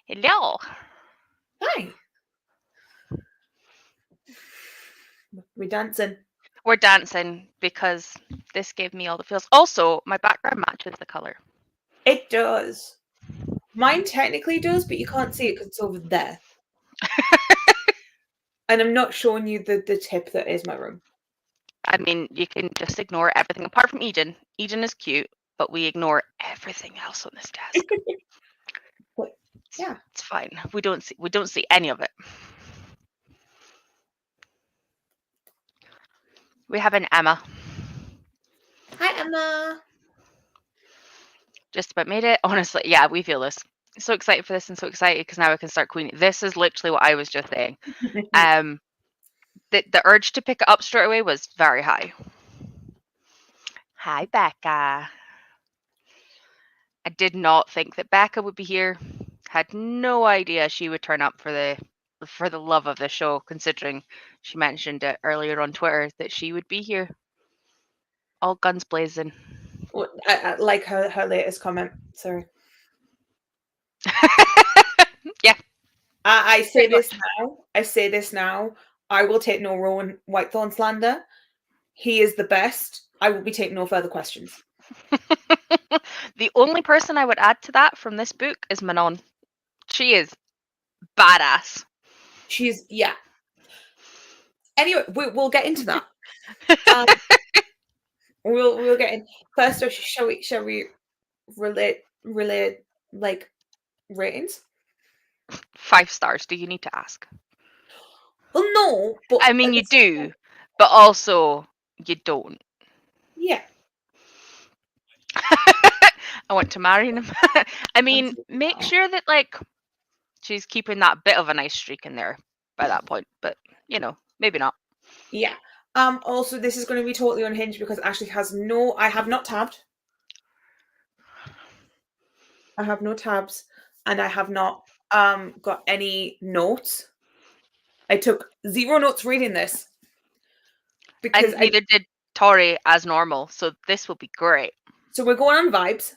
Hello. Hi. We're dancing. We're dancing because this gave me all the feels. Also, my background matches the colour. It does. Mine technically does, but you can't see it because it's over there. And I'm not showing you the tip that is my room. I mean, you can just ignore everything apart from Eden. Eden is cute, but we ignore everything else on this desk. But yeah. It's fine. We don't see any of it. We have an Emma. Hi, Emma. Just about made it. Honestly, yeah, we feel this. So excited for this and so excited because now I can start Queenie. This is literally what I was just saying. The urge to pick it up straight away was very high. Hi, Becca. I did not think that Becca would be here. Had no idea she would turn up for the love of the show, considering she mentioned it earlier on Twitter that she would be here. All guns blazing. I like her latest comment. Sorry. Yeah. I say this now. I say this now. I will take no Rowan Whitethorn slander. He is the best. I will be taking no further questions. The only person I would add to that from this book is Manon. She is badass. She's yeah. Anyway, we'll get into that. We'll get in first. Shall we relate like ratings? 5 stars. Do you need to ask? Well, no, but I mean, you do, but also you don't. Yeah. I want to marry him. I mean, make sure that like she's keeping that bit of a nice streak in there by that point, but you know, maybe not. Yeah. Also, this is going to be totally unhinged because Ashleigh has no. I have not tabbed. I have no tabs, and I have not got any notes. I took 0 notes reading this because And neither did Tori as normal, so this will be great. So we're going on vibes,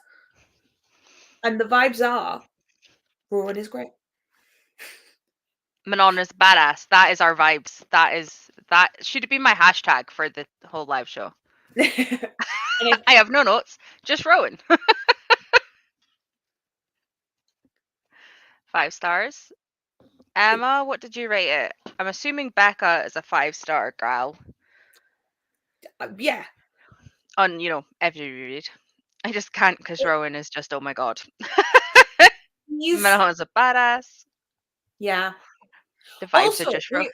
and the vibes are Rowan is great. Manon is badass. That is our vibes. That should be my hashtag for the whole live show. I have no notes, just Rowan. 5 stars. Emma, what did you rate it? I'm assuming Becca is a 5-star girl. Yeah. On, every read. I just can't because Rowan is just, oh my god. Manon is a badass. Yeah. The vibes Also, are just Rowan.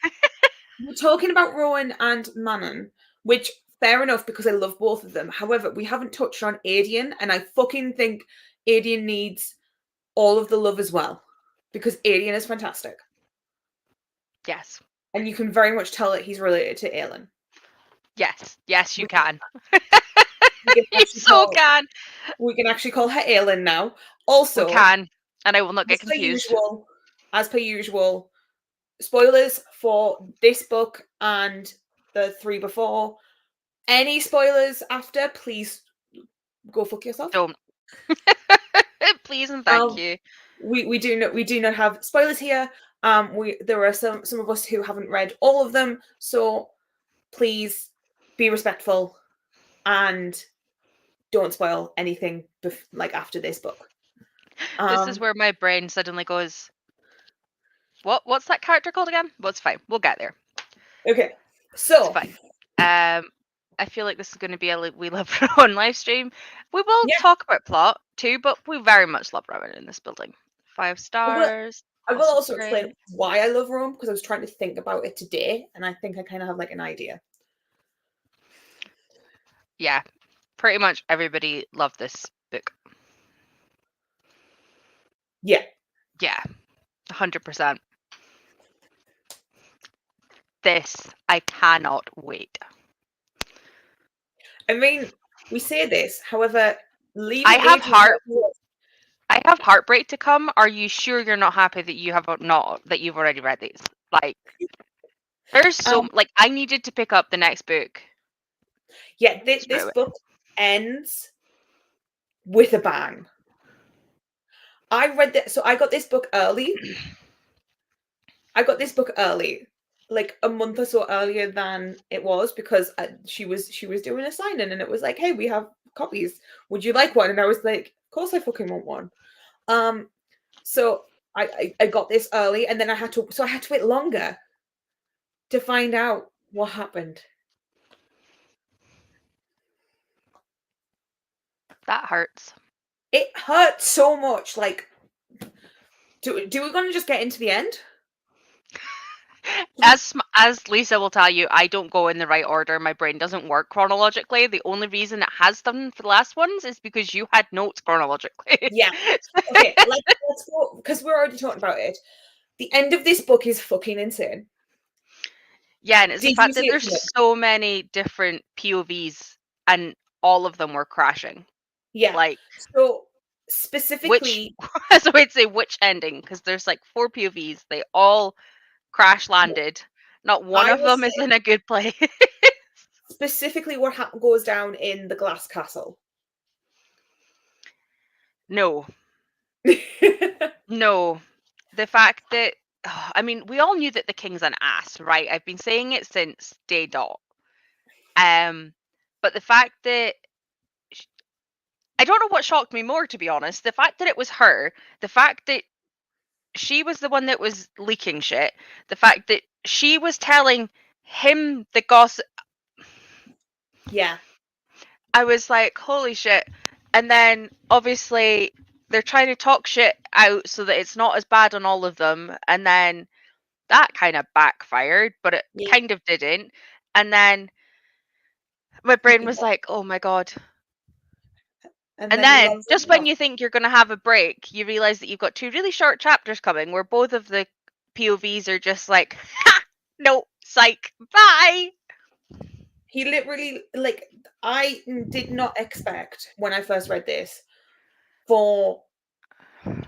we're talking about Rowan and Manon, which fair enough because I love both of them. However, we haven't touched on Adian, and I fucking think Adian needs all of the love as well because Adian is fantastic. Yes. And you can very much tell that he's related to Aelin. Yes, you can. You so can. We can actually call her Aelin now. Also, we can, and I will not get confused. As per usual, spoilers for this book and the 3 before. Any spoilers after, please go fuck yourself. Don't. Please and thank you. We do not have spoilers here. There are some of us who haven't read all of them, so please be respectful and don't spoil anything after this book. This is where my brain suddenly goes, what's that character called again? Well, it's fine. We'll get there. Okay. So it's fine. I feel like this is going to be a We Love Rowan live stream. We will talk about plot too, but we very much love Rowan in this building. 5 stars. I will also explain why I love Rowan because I was trying to think about it today, and I think I kind of have an idea. Yeah, pretty much everybody loved this book. Yeah. 100%. This, I cannot wait. I mean, we say this, however, I have heartbreak to come. Are you sure you're not happy that you've already read these? There's so I needed to pick up the next book. Yeah, this book ends with a bang. I read that. So I got this book early. Like a month or so earlier than it was, because she was doing a signing, and it was like, hey, we have copies. Would you like one? And I was like, of course I fucking want one. So I got this early, and then I had to wait longer to find out what happened. That hurts. It hurt so much. Like, do we going to just get into the end? As Lisa will tell you, I don't go in the right order. My brain doesn't work chronologically. The only reason it has done for the last ones is because you had notes chronologically. Yeah. Okay, let's go, because we're already talking about it. The end of this book is fucking insane. Yeah, and it's Did the you fact that see it there's coming? so many different POVs and all of them were crashing. Yeah. Like, So which, specifically, as I would say, which ending? Because there's like 4 POVs. They all crash landed. Not one I of will them is say in a good place. specifically what goes down in the glass castle. No. No. The fact that, I mean, we all knew that the king's an ass, right? I've been saying it since day dot. But the fact that I don't know what shocked me more, to be honest. The fact that it was her, the fact that she was the one that was leaking shit, the fact that she was telling him the gossip. Yeah. I was like, holy shit. And then obviously they're trying to talk shit out so that it's not as bad on all of them. And then that kind of backfired, but it Yeah. kind of didn't. And then my brain was like, oh my God. And And then he then, loves just it. when you think you're going to have a break, you realize that you've got 2 really short chapters coming where both of the POVs are just like, ha! No, psych, bye! He literally, like, I did not expect when I first read this for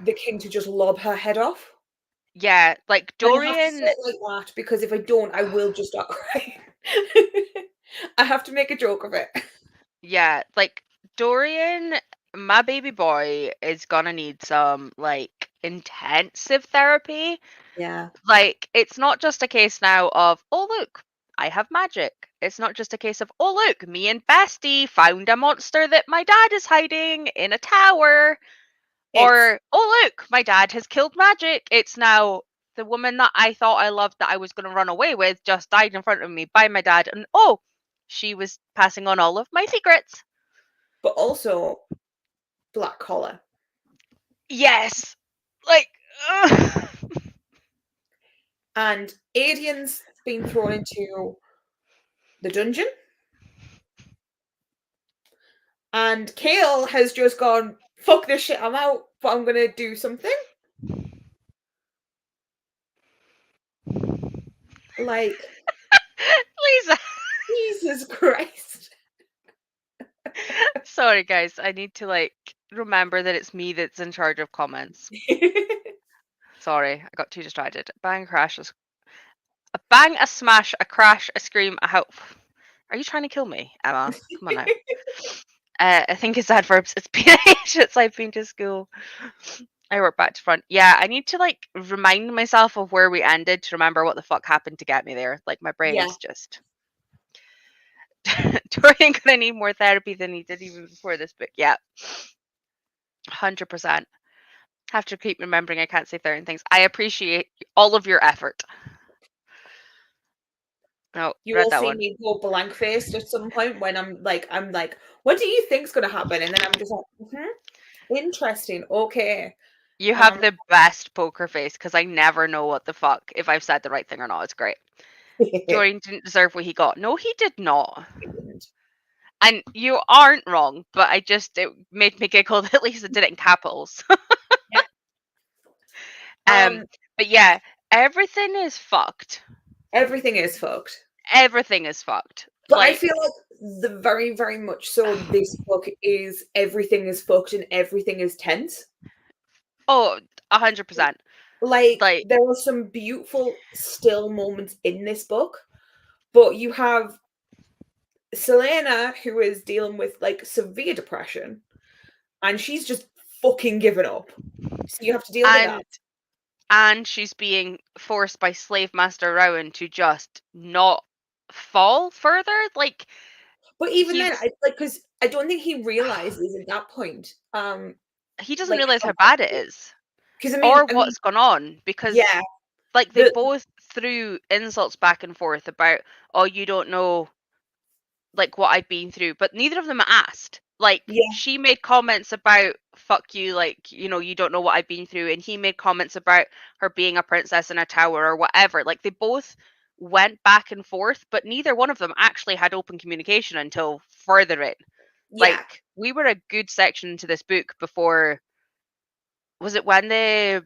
the king to just lob her head off. Yeah, like And I have to say Dorian, it like that, because if I don't, I will just start crying. I have to make a joke of it. yeah, like Dorian, my baby boy, is gonna need some like intensive therapy. Yeah. Like, it's not just a case now of, oh, look, I have magic. It's not just a case of, oh, look, me and Bestie found a monster that my dad is hiding in a tower. It's Or, oh, look, my dad has killed magic. It's now the woman that I thought I loved that I was going to run away with just died in front of me by my dad. And oh, she was passing on all of my secrets. but also black collar. Yes. Like, ugh. And Aiden's been thrown into the dungeon. And Kale has just gone, fuck this shit, I'm out, but I'm gonna do something. Like, Lisa. Jesus Christ. Sorry, guys. I need to like remember that it's me that's in charge of comments. Sorry, I got too distracted. Bang, crash, a bang, a smash, a crash, a scream, a help. Are you trying to kill me, Emma? Come on now. I think it's adverbs. It's PH since I've been to school. I work back to front. Yeah, I need to like remind myself of where we ended to remember what the fuck happened to get me there. Like my Yeah. brain's just. Dorian gonna need more therapy than he did even before this book. Yeah, 100%. Have to keep remembering I can't say certain things. I appreciate all of your effort. No, You read will that see one. me go blank faced at some point when I'm like, what do you think's gonna happen? And then I'm just like, interesting, okay. You have the best poker face because I never know what the fuck if I've said the right thing or not. It's great. Dorian didn't deserve what he got. No, he did not. And you aren't wrong, but it made me giggle that Lisa did it in capitals. Yeah. But yeah, everything is fucked. Everything is fucked. Everything is fucked. But I Like, feel like the very, very much so this book is everything is fucked and everything is tense. oh, 100%. Like, Like, there are some beautiful still moments in this book, but you have Selena, who is dealing with like severe depression, and she's just fucking given up. So you have to deal with that. And she's being forced by slave master Rowan to just not fall further. Like, But even then, he's because I don't think he realizes at that point, he doesn't like realize how how bad bad it it is. is Because or I mean, what's gone on, because yeah, like they the both threw insults back and forth about, oh, you don't know like what I've been through, but neither of them asked. Like, yeah, she made comments about fuck you, like, you don't know what I've been through, and he made comments about her being a princess in a tower or whatever. Like, they both went back and forth, but neither one of them actually had open communication until further in. yeah, Like, we were a good section into this book before, was it when I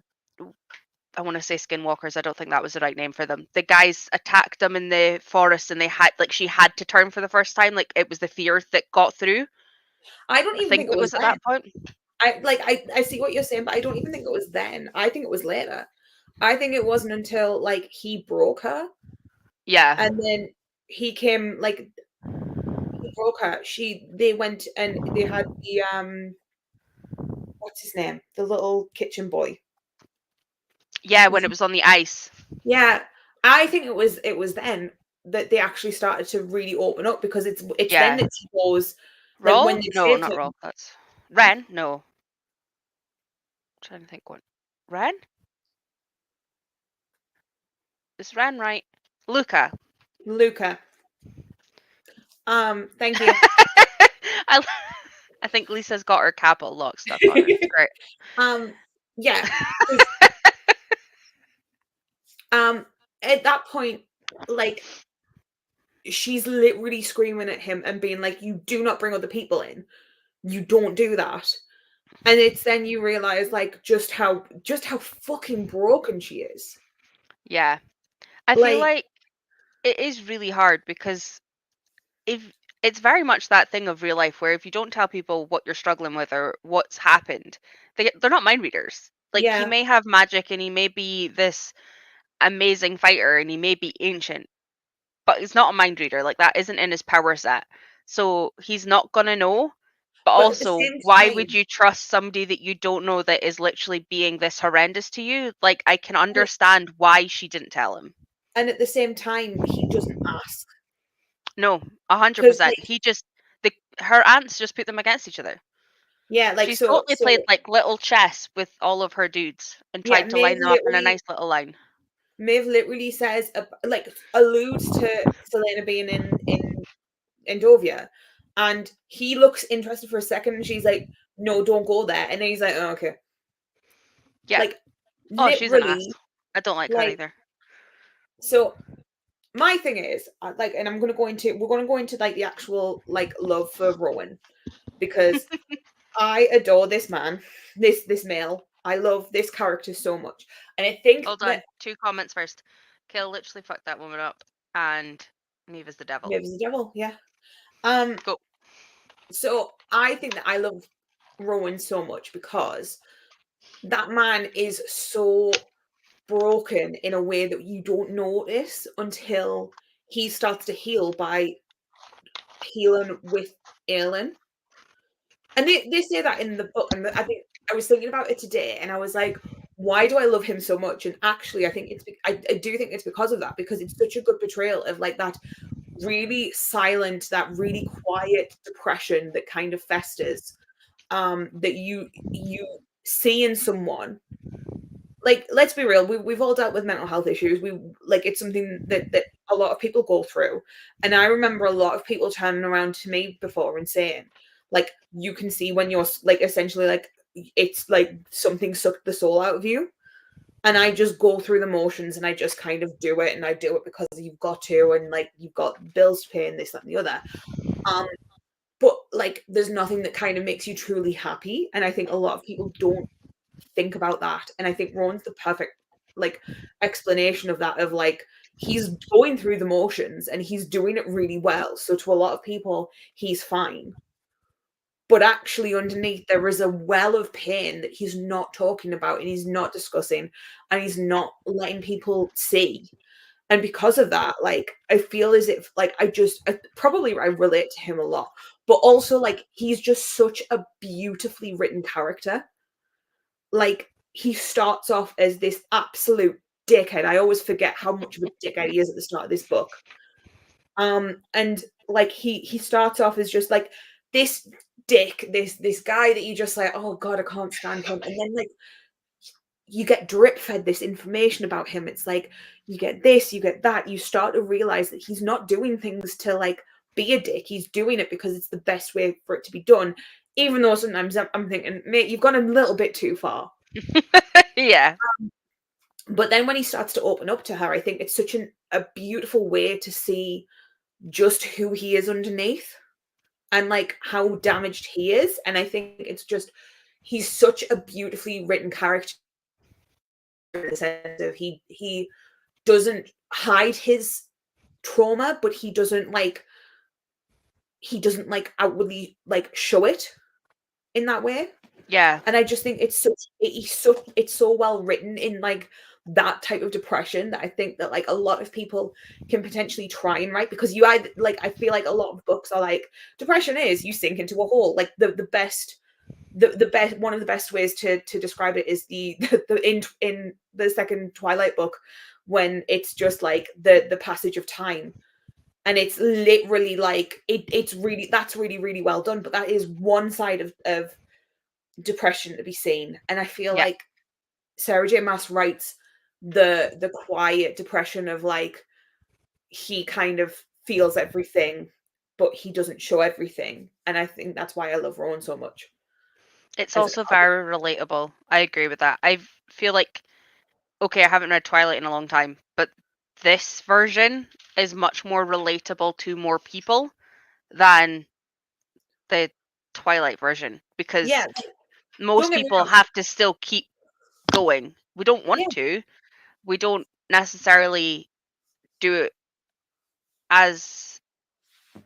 want to say skinwalkers, I don't think that was the right name for them. The guys attacked them in the forest and they had, like, she had to turn for the first time. Like, it was the fear that got through. I don't I even think think it it was was at then. that point. I see what you're saying, but I don't even think it was then. I think it was later. I think it wasn't until like he broke her, Yeah. and then he came like he broke her. They went and they had the what's his name? The little kitchen boy. Yeah, Was when it he- was on the ice. Yeah, I think it was then that they actually started to really open up because it's then Yeah. that she goes like when Roll? they No, say not to him, Roll. That's Ren? No. I'm trying to think what. Ren? Is Ren right? Luca. Luca. Thank you. I, I think Lisa's got her capital lock stuff on. It's great. Yeah. 'Cause, at that point, like she's literally screaming at him and being like, "You do not bring other people in. You don't do that." And it's then you realize like just how fucking broken she is. Yeah. I feel Like, like it is really hard because if it's very much that thing of real life where if you don't tell people what you're struggling with or what's happened, they're not mind readers. Like, he yeah, may have magic and he may be this amazing fighter and he may be ancient, but he's not a mind reader. Like, that isn't in his power set. So he's not gonna know. But but at the also, same why would time, you trust somebody that you don't know that is literally being this horrendous to you? Like, I can and at understand why she didn't tell him. and at the same time, he doesn't ask No, because 100%. like, He just her aunts just put them against each other. yeah, like She's so totally so played like little chess with all of her dudes and yeah, tried to line them up in a nice little line. Maeve literally says like alludes to Selena being in Dovia, and he looks interested for a second, and she's like, "No, don't go there," and then he's like, "Oh, okay." Yeah. Like Oh, she's an ass. literally, I don't like her like either. so. My thing is, like, and we're going to go into like the actual like love for Rowan because I adore this man, this male. I love this character so much, and I think Hold that on. 2 comments first. Kill literally fucked that woman up, and Neve is the devil. Maeve's the devil. Yeah. Um. Go. So I think that I love Rowan so much because that man is so broken in a way that you don't notice until he starts to heal by healing with Aelin. And they say that in the book, and I think I was thinking about it today, and I was like, why do I love him so much? And actually, I think I do think it's because of that, because it's such a good portrayal of like that really silent, that really quiet depression that kind of festers, that you see in someone. Like, let's be real, we've all dealt with mental health issues. We like it's something that a lot of people go through. And I remember a lot of people turning around to me before and saying, like, you can see when you're like essentially like it's like something sucked the soul out of you. And I just go through the motions and I just kind of do it, and I do it because you've got to, and like you've got bills to pay and this, that, and the other. Um, but like there's nothing that kind of makes you truly happy. And I think a lot of people don't think about that. And I think Ron's the perfect like explanation of that, of like he's going through the motions and he's doing it really well. So to a lot of people, he's fine. But actually underneath there is a well of pain that he's not talking about and he's not discussing and he's not letting people see. And because of that, like I feel as if like probably I relate to him a lot, but also like he's just such a beautifully written character. like he starts off as this absolute dickhead. I always forget how much of a dickhead he is at the start of this book. And like he starts off as just like this dick, this guy that you just like, oh god, I can't stand him. And then like you get drip fed this information about him. It's like you get this, you get that. You start to realize that he's not doing things to like be a dick. He's doing it because it's the best way for it to be done. Even though sometimes I'm thinking, mate, you've gone a little bit too far. Yeah. But then when he starts to open up to her, I think it's such a beautiful way to see just who he is underneath and like how damaged he is. And I think it's just he's such a beautifully written character in the sense of he doesn't hide his trauma, but he doesn't like outwardly like show it in that way. Yeah. And I just think it's so well written in like that type of depression that I think that like a lot of people can potentially try and write, because you either like I feel like a lot of books are like depression is you sink into a hole. Like the best one of the best ways to describe it is in the second Twilight book, when it's just like the passage of time, and it's literally like it's really that's really really well done, but that is one side of depression to be seen. And I feel Yeah. like Sarah J Maas writes the quiet depression of like he kind of feels everything but he doesn't show everything, and I think that's why I love Rowan so much It's as a also very relatable. I agree with that. I feel like, okay, I haven't read Twilight in a long time, but this version is much more relatable to more people than the Twilight version, yeah, because don't most get me people wrong. have to still keep going. We don't Yeah, want to. We don't necessarily do it as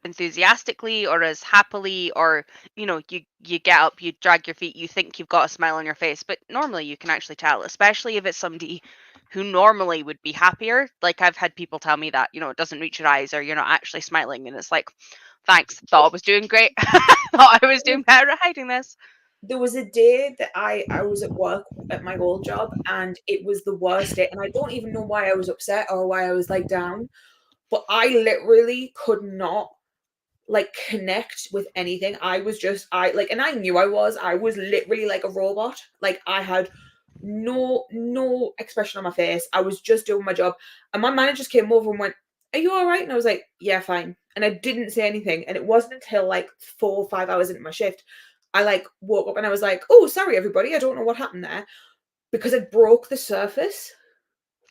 enthusiastically or as happily, or you get up, you drag your feet, you think you've got a smile on your face, but normally you can actually tell, especially if it's somebody who normally would be happier. Like, I've had people tell me that it doesn't reach your eyes, or you're not actually smiling, and it's like, thanks, thought I was doing great. Thought I was doing better at hiding this. there was a day that I was at work at my old job, and it was the worst day, and I don't even know why I was upset or why I was like down, but I literally could not like connect with anything. I was just I like and I knew I was literally like a robot. Like I had no expression on my face. I was just doing my job. And my manager just came over and went, "Are you all right?" And I was like, "Yeah, fine." And I didn't say anything. And it wasn't until like 4 or 5 hours into my shift, I like woke up and I was like, "Oh, sorry everybody, I don't know what happened there," because it broke the surface.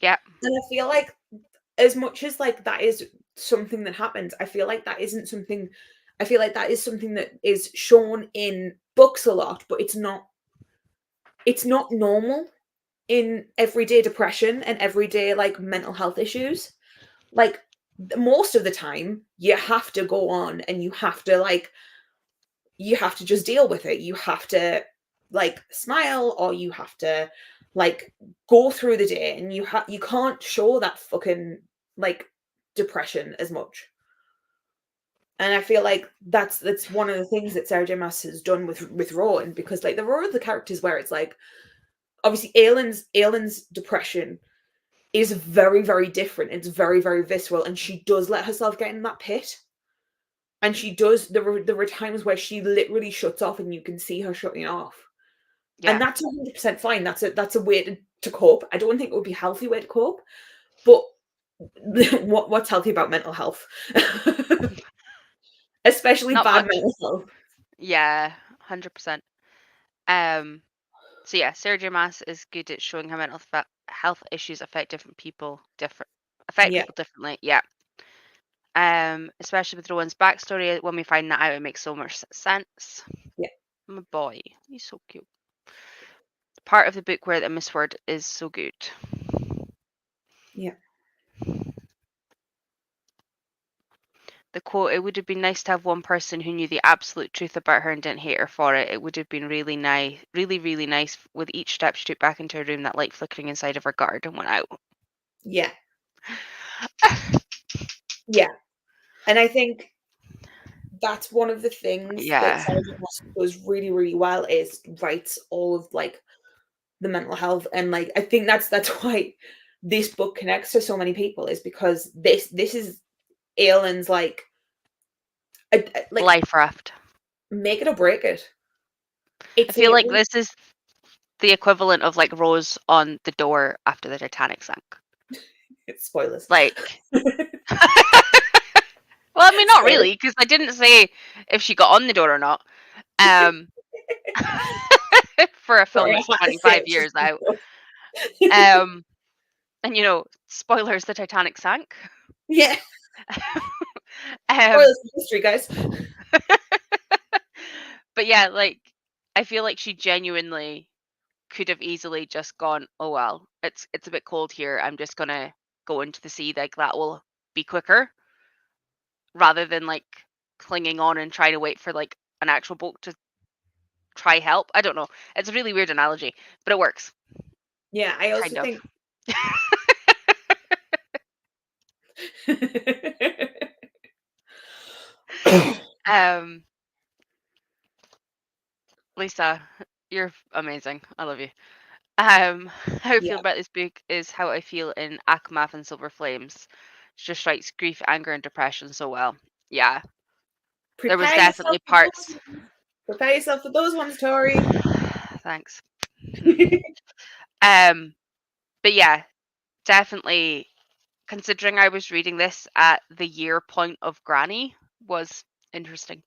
Yeah. And I feel like as much as like that is something that happens, I feel like that isn't something I feel like that is something that is shown in books a lot, but it's not normal in everyday depression and everyday like mental health issues. Like most of the time you have to go on and you have to just deal with it. You have to like smile, or you have to like go through the day, and you can't show that fucking like depression as much. And I feel like that's one of the things that Sarah J Maas has done with Rowan, because like there are other characters where it's like obviously Aylin's depression is very very different. It's very very visceral, and she does let herself get in that pit. And she does. There were times where she literally shuts off, and you can see her shutting off. And Yeah. that's 100% fine. That's a way to cope. I don't think it would be a healthy way to cope, but what's healthy about mental health, especially Not bad much. mental health? Yeah, 100%. Um so yeah, Sarah J Maas is good at showing how mental health issues affect Yeah, people differently. Yeah. Especially with Rowan's backstory. When we find that out, it makes so much sense. yeah, My boy, he's so cute. Part of the book where the misword is so good. yeah, The quote, "It would have been nice to have one person who knew the absolute truth about her and didn't hate her for it. It would have been really nice, really, really nice." With each step she took back into her room, that light flickering inside of her guard and went out. yeah, yeah. And I think that's one of the things that Yeah. Sarah J. Maas does really, really well, is writes all of like the mental health, and like I think that's why this book connects to so many people, is because this is Aelin's like Life raft. make it or break it. I feel like this is the equivalent of like Rose on the door after the Titanic sank. It's spoilers. Like, well, I mean, not Spoilers. really, because I didn't say if she got on the door or not. For a film Sorry, I that's had to say 25 it years just out. because. And you know, spoilers, the Titanic sank. Yeah. um, Spoilers for history, guys. but yeah, like I feel like she genuinely could have easily just gone, oh well, it's a bit cold here. I'm just gonna go into the sea. Like that will be quicker, rather than like clinging on and trying to wait for like an actual boat to try help. I don't know. It's a really weird analogy, but it works. Yeah, I also Kind of. think Lisa, you're amazing. I love you. How I feel yeah, about this book is how I feel in Akamath and Silver Flames. It just writes grief, anger, and depression so well. Yeah, there was prepare yourself definitely for parts. those ones. Prepare yourself for those ones, Tori. Thanks. um, but yeah, definitely. Considering I was reading this at the year point of Granny was interesting.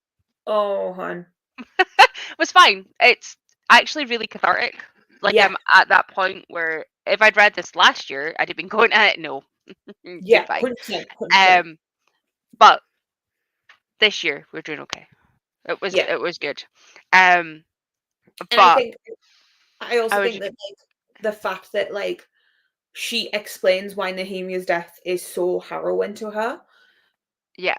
Oh, hon. It was fine. It's actually really cathartic. Like Yeah, I'm at that point where if I'd read this last year, I'd have been going at it. No, be yeah, fine. 100%, 100%. But this year we're doing okay. Yeah, It was good. Um, and but I I also would think that like the fact that like she explains why Nehemia's death is so harrowing to her. yeah.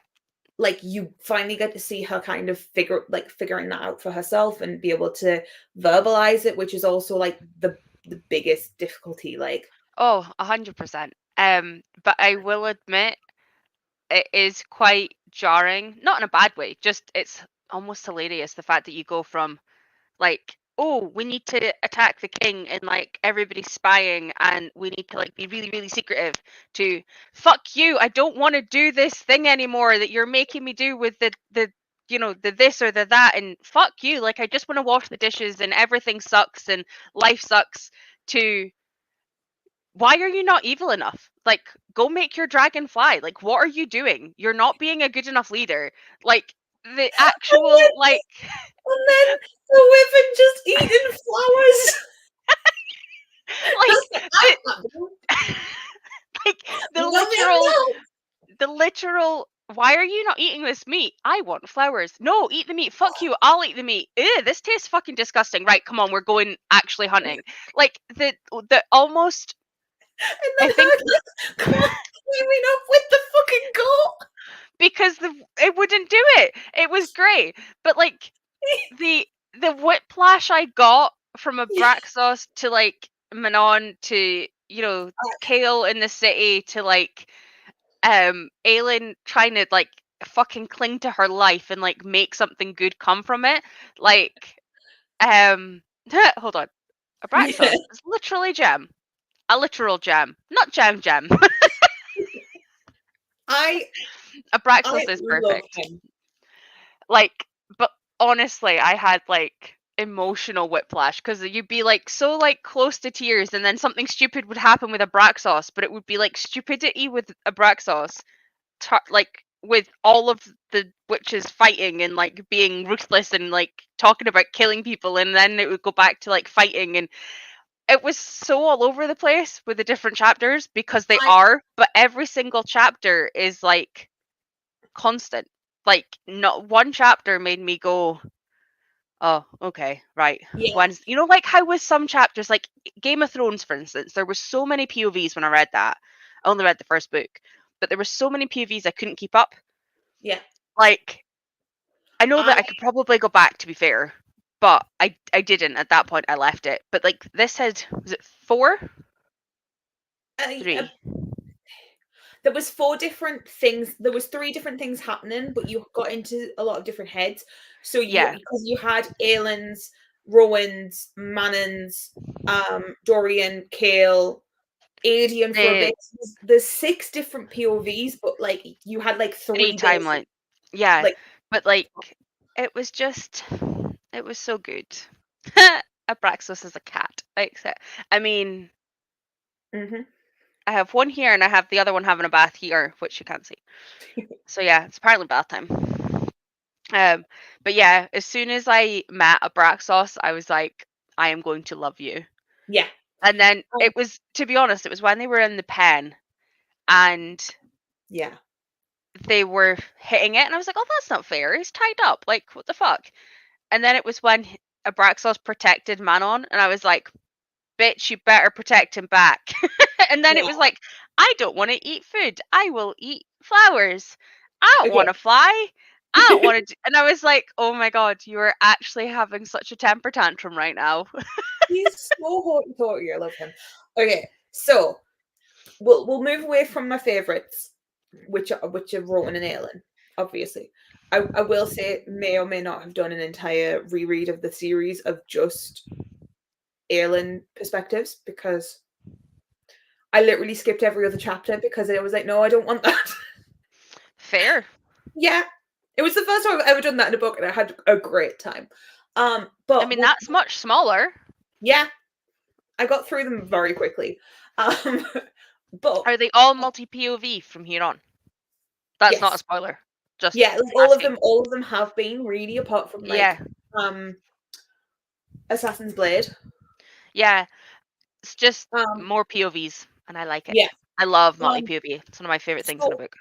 Like you finally get to see her kind of figuring that out for herself and be able to verbalize it, which is also like the biggest difficulty. Like, Oh, 100%. But I will admit it is quite jarring, not in a bad way. Just it's almost hilarious the fact that you go from like, oh, we need to attack the king and like everybody's spying and we need to like be really, really secretive to fuck you. I don't want to do this thing anymore that you're making me do with the you know the this or the that and fuck you. Like I just want to wash the dishes and everything sucks and life sucks to why are you not evil enough? Like go make your dragon fly. Like what are you doing? You're not being a good enough leader. Like the actual like and then the women just eating flowers. like the That's like love yourself. the literal why are you not eating this meat? I want flowers. No, eat the meat. Fuck you. I'll eat the meat. Ew, this tastes fucking disgusting. Right, come on, we're going actually hunting. Like the almost And I then think her like come on, teaming up with the fucking goat. because it wouldn't do it. It was great. But like the whiplash I got from Abraxos to like Manon to you know Kale in the city to like Aelin trying to like fucking cling to her life and like make something good come from it. Like hold on. Abraxos Yeah. is literally gem. A literal gem. Not gem. I Abraxos is love perfect. him. Like but honestly, I had like emotional whiplash because you'd be like so like close to tears and then something stupid would happen with Abraxos, but it would be like stupidity with Abraxos like with all of the witches fighting and like being ruthless and like talking about killing people and then it would go back to like fighting and it was so all over the place with the different chapters because they I are but every single chapter is like constant like not one chapter made me go oh okay right yeah, when you know like how with some chapters like Game of Thrones for instance there were so many povs when I read that I only read the first book but there were so many povs I couldn't keep up. yeah. Like, I know I that I could probably go back to be fair, but I didn't at that point. I left it. But like this had was it 4? I 3. there was 4 different things. There was 3 different things happening, but you got into a lot of different heads. So you Yeah. because you had Aelin's Rowan's, Mannon's, Dorian, Kale, Adian for a The bit. There's 6 different POVs, but like you had like 3 3 days. timeline. Yeah, Like, but like it was so good. Abraxas is a cat. I mean, mhm. I have one here and I have the other one having a bath here, which you can't see. So yeah, it's apparently bath time. But yeah, as soon as I met Abraxos, I was like, I am going to love you. Yeah. And then Um, it was, to be honest, it was when they were in the pen and yeah. they were hitting it, and I was like, oh, that's not fair. He's tied up. Like, what the fuck? And then it was when Abraxos protected Manon, and I was like, bitch, you better protect him back. And then it Yeah. was like, I don't want to eat food. I will eat flowers. I don't want Okay. to fly. I don't want to. And I was like, oh my god, you are actually having such a temper tantrum right now. He's so haughty. I love him. Okay, so we'll move away from my favorites, which are Rowan and Aelin, obviously. I will say may or may not have done an entire reread of the series of just Aelin perspectives because I literally skipped every other chapter because I was like, no, I don't want that. Fair. Yeah, it was the first time I've ever done that in a book, and I had a great time. I But mean, that's much smaller. yeah, I got through them very quickly. But Are they all multi POV from here on? That's not a yes, spoiler. Just yeah, like asking. all of them have been really, apart from Yeah. like Assassin's Blade. Yeah. It's just Um, more POVs, and I like it. yeah. I love multi Um, POV. It's one of my favorite things in a so book.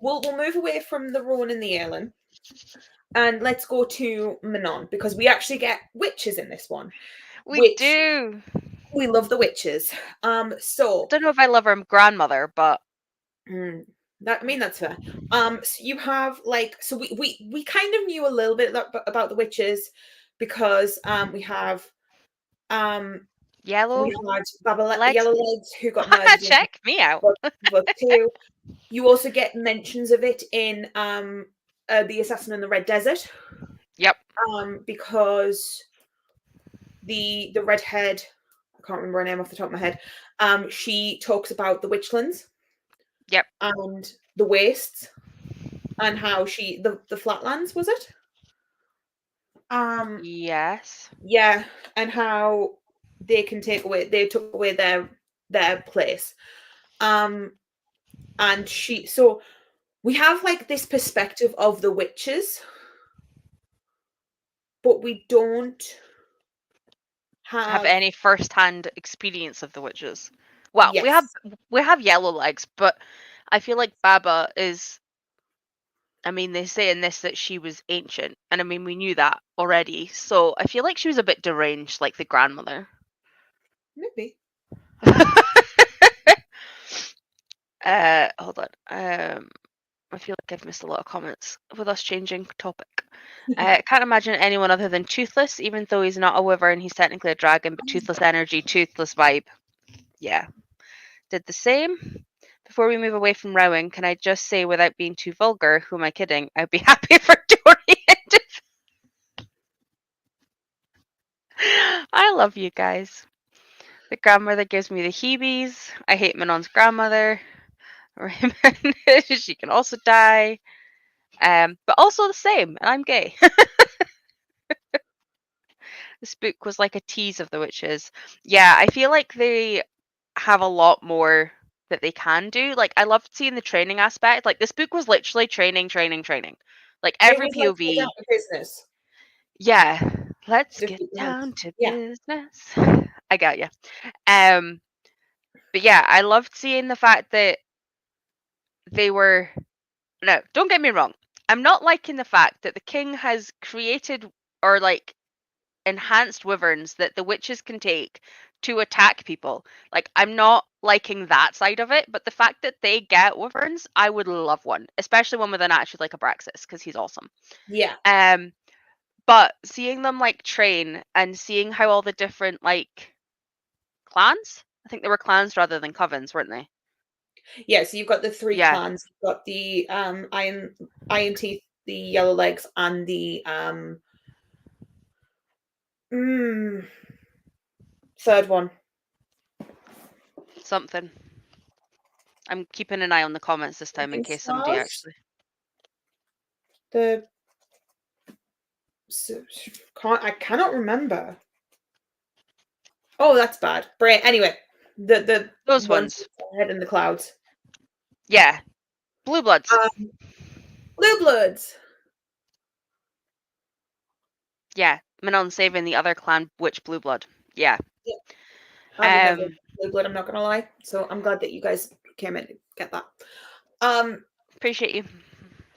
we'll move away from the Rowan and the Aelin, and let's go to Manon because we actually get witches in this one, We which do. we love the witches. I So don't know if I love her grandmother, but mm, that I mean that's fair. So you have like so we kind of knew a little bit about the witches because we have we yellow had legs. Yellow Legs who got murdered in Check me out. book 2. You also get mentions of it in the Assassin in the Red Desert, Yep. because the redhead, I can't remember her name off the top of my head. She talks about the witchlands Yep. and the wastes and how the flatlands, was it? Yes. Yeah, and how they took away their place. And so we have like this perspective of the witches, but we don't Have have. any first-hand experience of the witches? Well, Yes. we have yellow legs, but I feel like Baba is. I mean, they say in this that she was ancient, and I mean we knew that already. So I feel like she was a bit deranged, like the grandmother. Maybe. Hold on. I feel like I've missed a lot of comments with us changing topic. I can't imagine anyone other than Toothless, even though he's not a wyvern, he's technically a dragon, but Toothless energy, Toothless vibe. Yeah. Did the same. Before we move away from Rowan, can I just say, without being too vulgar, who am I kidding? I'd be happy for Dorian to. I love you guys. The grandmother gives me the heebies. I hate Manon's grandmother. She can also die. But also the same, and I'm gay. This book was like a tease of the witches. Yeah, I feel like they have a lot more that they can do. Like I loved seeing the training aspect. Like this book was literally training, training, training. Like It every was like get down POV. to business. Yeah, let's get Defeat the down monks. to Yeah. business. I got you. Um, but yeah, I loved seeing the fact that they were. No, don't get me wrong. I'm not liking the fact that the king has created or like enhanced wyverns that the witches can take to attack people. Like, I'm not liking that side of it, but the fact that they get wyverns, I would love one, especially one with an actually like Abraxas because he's awesome. Yeah. But seeing them like train and seeing how all the different like clans, I think they were clans rather than covens, weren't they? Yeah. So you've got the 3 Yeah, clans. You've got the Iron Teeth, the Yellow Legs, and the Third one. Something. I'm keeping an eye on the comments this time in case somebody Stars? actually. The I cannot remember. Oh, that's bad. Brain. Anyway, the Those ones ones. head in the clouds. Yeah. Blue Bloods. Blue Bloods. Yeah. Manon saving the other clan witch Blue Blood. Yeah. I would never Blue Blood, I'm not gonna lie. So I'm glad that you guys came in to get that. Appreciate you.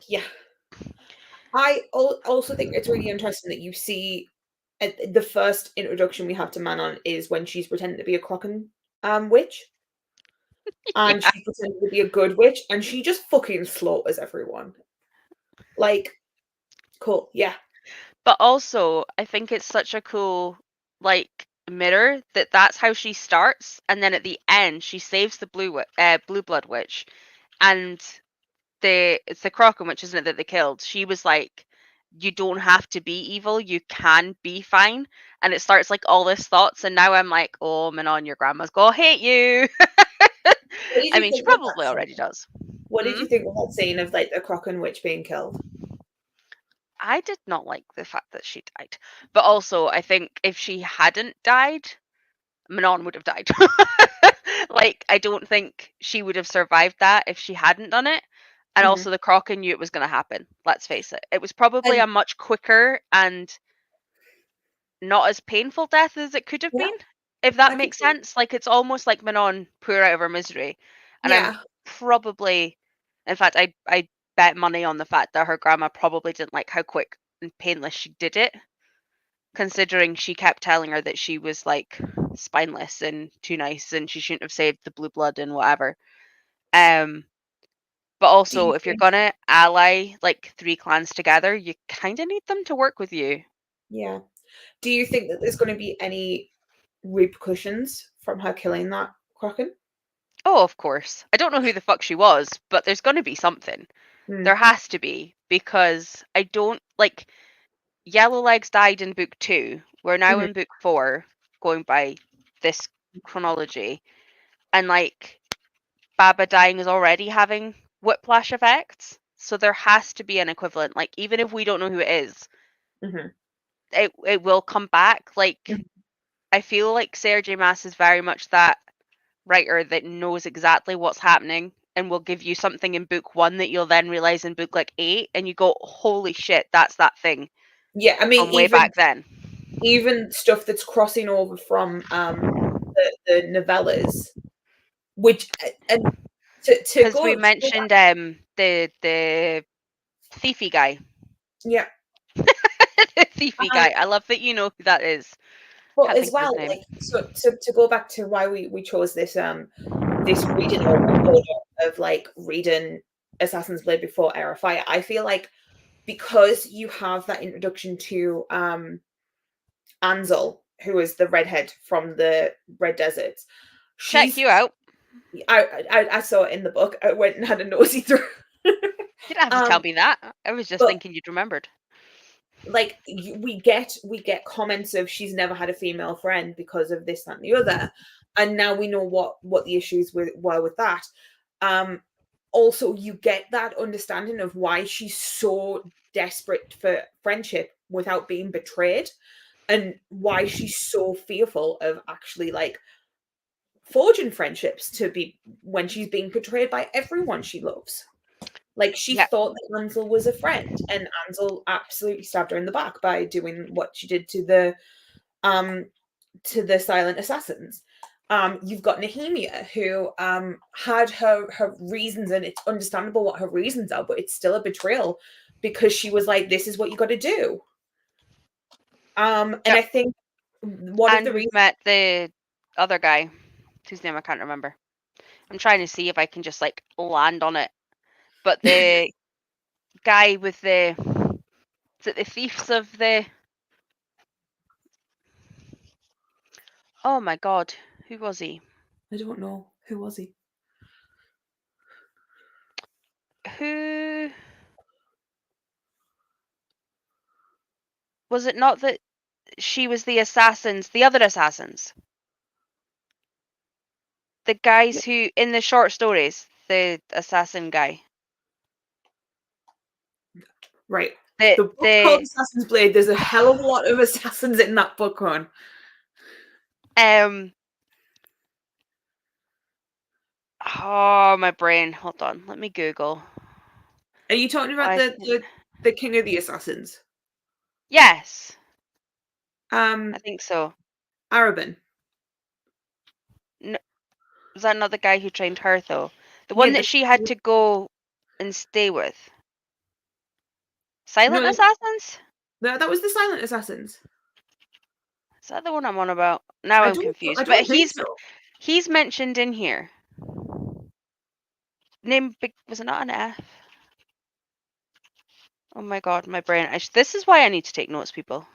Yeah. I also think it's really interesting that you see the first introduction we have to Manon is when she's pretending to be a Crocken witch. And Yeah. she's pretending to be a good witch, and she just fucking slaughters everyone. Like, cool, yeah. But also, I think it's such a cool, like, mirror that that's how she starts, and then at the end, she saves the blue blood witch, and it's the Crocken witch, isn't it, that they killed? She was like, "You don't have to be evil. You can be fine." And it starts like all this thoughts, and now I'm like, "Oh, Manon, your grandma's gonna hate you." What did I you mean, she think of that probably already scene? does. What did you think of that scene of like the Crocken witch being killed? I did not like the fact that she died. But also, I think if she hadn't died, Manon would have died. Like, I don't think she would have survived that if she hadn't done it. And Mhm. also, the Kraken knew it was going to happen. Let's face it. It was probably And a much quicker and not as painful death as it could have yeah, been, if that I could makes see. sense. Like, it's almost like Manon put her out of her misery. And I'm Yeah, probably, in fact, I bet money on the fact that her grandma probably didn't like how quick and painless she did it, considering she kept telling her that she was like spineless and too nice and she shouldn't have saved the blue blood and whatever. Um, but do you also if you're think? gonna ally like 3 clans together, you kind of need them to work with you. Yeah, do you think that there's going to be any repercussions from her killing that Kraken? Oh, of course. I don't know who the fuck she was, but there's gonna be something. Hmm. There has to be because I don't like Yellowlegs died in book 2. We're now Mhm. in book 4, going by this chronology, and like Baba dying is already having whiplash effects. So there has to be an equivalent. Like even if we don't know who it is, Mhm. it will come back. Like Mhm. I feel like Sarah J. Maas is very much that writer that knows exactly what's happening and will give you something in book 1 that you'll then realize in book like 8 and you go, "Holy shit, that's that thing Yeah, I mean, from way back then." even stuff that's crossing over from the novellas, which and to Cuz we go back, mentioned the thiefy guy. yeah. The thiefy Um, guy. I love that you know who that is. but Can't as think of his well, name. like so to go back to why we chose this reading order of like reading Assassin's Blade before Heir of Fire, I feel like because you have that introduction to Ansel, who is the redhead from the Red Deserts, Check she's you out. I saw it in the book. I went and had a nosy through. You don't have to tell um, me that. I was just but thinking you'd remembered. like we get comments of she's never had a female friend because of this, that, and the other, and now we know what the issues were with that. Um, Also, you get that understanding of why she's so desperate for friendship without being betrayed, and why she's so fearful of actually like forging friendships to be when she's being betrayed by everyone she loves. Like she Yeah. thought that Ansel was a friend, and Ansel absolutely stabbed her in the back by doing what she did um to the silent assassins. You've got Nehemia, who had her reasons, and it's understandable what her reasons are, but it's still a betrayal because she was like, "This is what you got to do." And Yep. I think one of And the we've reasons, met the other guy whose name I can't remember. I'm trying to see if I can just like land on it. But the guy with the is it the thieves of the oh my god, who was he? I don't know who was he. Who was it not that she was the assassins, the other assassins. The guys who, in the short stories, the assassin guy. Right. The, The book's called Assassin's Blade. There's a hell of a lot of assassins in that book, Ron. Oh, my brain. Hold on. Let me Google. Are you talking about the King of the Assassins? Yes, I think so. Arabin. No, was that not the guy who trained her, though? The Yeah, one that she had to go and stay with? Silent no, Assassins? that was the Silent Assassins. Is that the one I'm on about? Now I'm confused. I But don't think so. he's mentioned in here. Name was it not an F? Oh my god, my brain. This is why I need to take notes, people.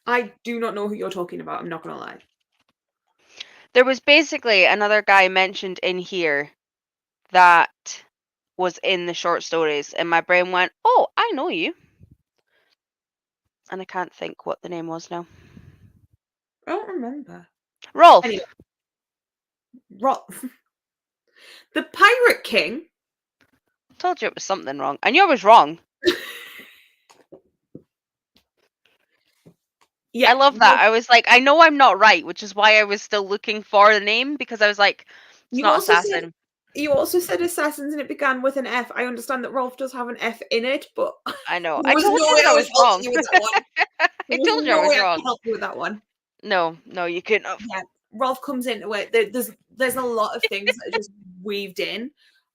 I do not know who you're talking about. I'm not gonna lie. There was basically another guy mentioned in here that was in the short stories, and my brain went, "Oh, I know you," and I can't think what the name was now. I don't remember. Rolf. Anyway, Rolf, the Pirate King. Told you it was something wrong. I knew I was wrong. Yeah, I love that. I was like, I know I'm not right, which is why I was still looking for the name, because I was like, it's not assassin. You also said assassins and it began with an F. I understand that Rolf does have an F in it, but I know. there I was told no you way that I was wrong. you with that one. I told you I was wrong. Help you with that one. No, you couldn't have. Yeah, Rolf comes into it. There's a lot of things that are just weaved in.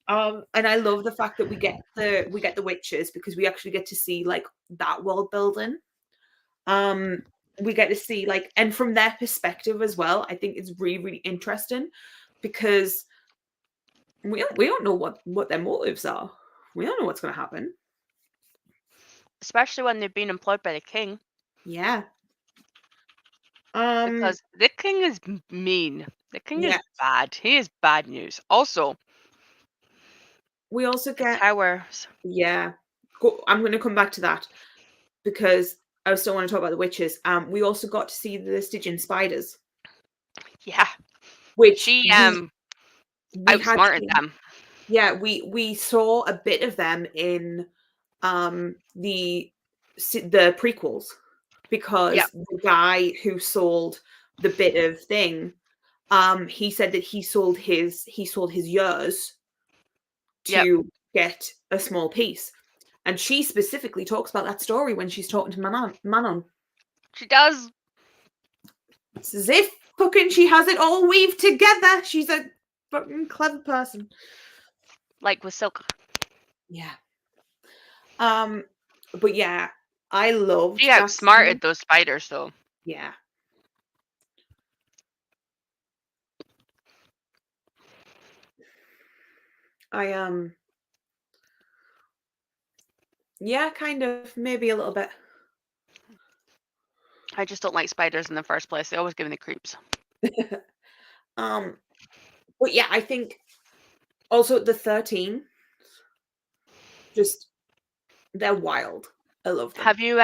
And I love the fact that we get the witches, because we actually get to see like that world building. We get to see like, and from their perspective as well, I think it's really, really interesting, because we don't know what their motives are. We don't know what's going to happen. Especially when they've been employed by the king. Yeah. Because the king is mean. The king is Yeah. bad. He is bad news. Also, We also get towers. Yeah. I'm going to come back to that, because I still want to talk about the witches. We also got to see the Stygian spiders, Yeah. which She we had outsmarted seen. them. Yeah, we saw a bit of them in the prequels, because Yep. the guy who sold the bit of thing, he said that he sold his years to get a small piece. And she specifically talks about that story when she's talking to Manon. She does. It's as if fucking she has it all weaved together. She's a fucking clever person. Like with Silk. Yeah. But yeah, I loved She that outsmarted scene. those spiders, though. Yeah. Yeah, kind of, maybe a little bit. I just don't like spiders in the first place. They always give me the creeps. But yeah, I think also the 13, just they're wild. I love them. Have you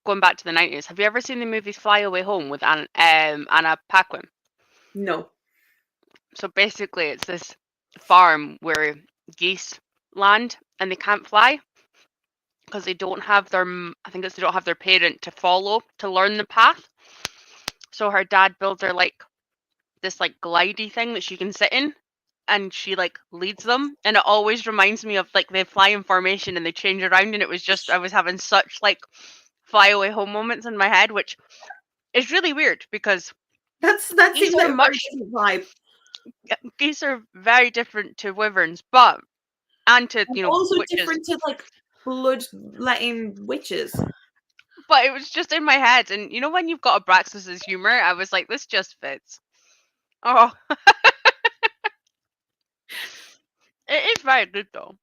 going back to the 90s? Have you ever seen the movies Fly Away Home with Anna Paquin? No. So basically, it's this farm where geese land and they can't fly because they don't have their. I think it's they don't have their parent to follow to learn the path. So her dad builds her like this like glidey thing that she can sit in, and she like leads them, and it always reminds me of like they fly in formation and they change around, and it was just I was having such like Fly Away Home moments in my head, which is really weird because that seems like a very different vibe. Geese are very different to wyverns, but and to Also witches. different to like blood-letting witches. But it was just in my head, and when you've got Abraxas's humor, I was like, this just fits. Oh, it is very good though.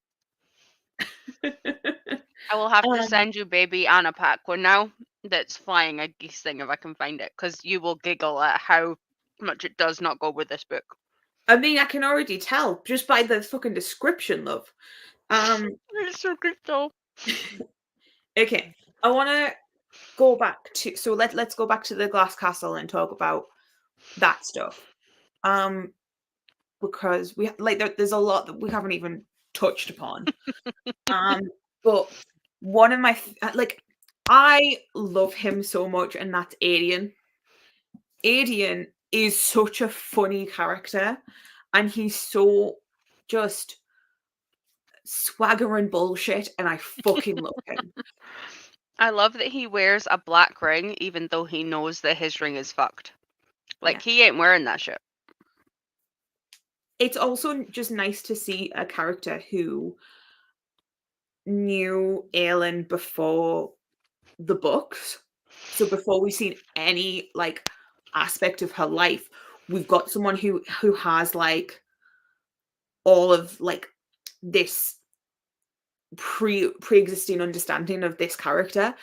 I will have to send you baby Anna Paquin now that's flying a geese thing if I can find it, because you will giggle at how much it does not go with this book. I mean, I can already tell just by the fucking description, love. It's so good though. Okay, I want to go back to let's go back to the glass castle and talk about that stuff. Because we there's a lot that we haven't even touched upon. But one of my I love him so much, and that's Adian. Adian is such a funny character, and he's so just swaggering bullshit, and I fucking love him. I love that he wears a black ring even though he knows that his ring is fucked. Like, Yeah. he ain't wearing that shit. It's also just nice to see a character who knew Aelin before the books. So before we've seen any aspect of her life, we've got someone who has all of this pre-existing understanding of this character.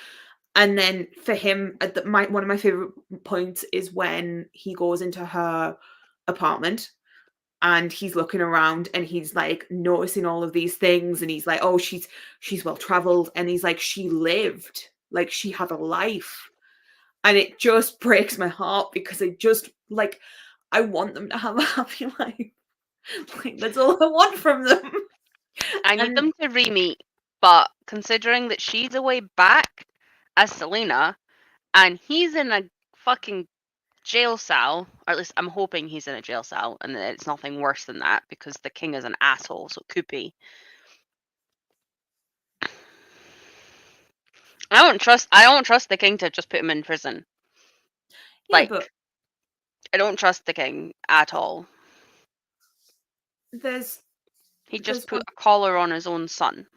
And then for him, one of my favorite points is when he goes into her apartment and he's looking around and he's noticing all of these things, and he's like, oh, she's well traveled, and he's like, she lived, she had a life. And it just breaks my heart because I want them to have a happy life. That's all I want from them. I need And them to re-meet, but considering that she's away back as Selena and he's in a fucking jail cell, or at least I'm hoping he's in a jail cell and that it's nothing worse than that because the king is an asshole, so it could be. I don't trust the king to just put him in prison. yeah, but I don't trust the king at all. there's He there's just put a collar on his own son.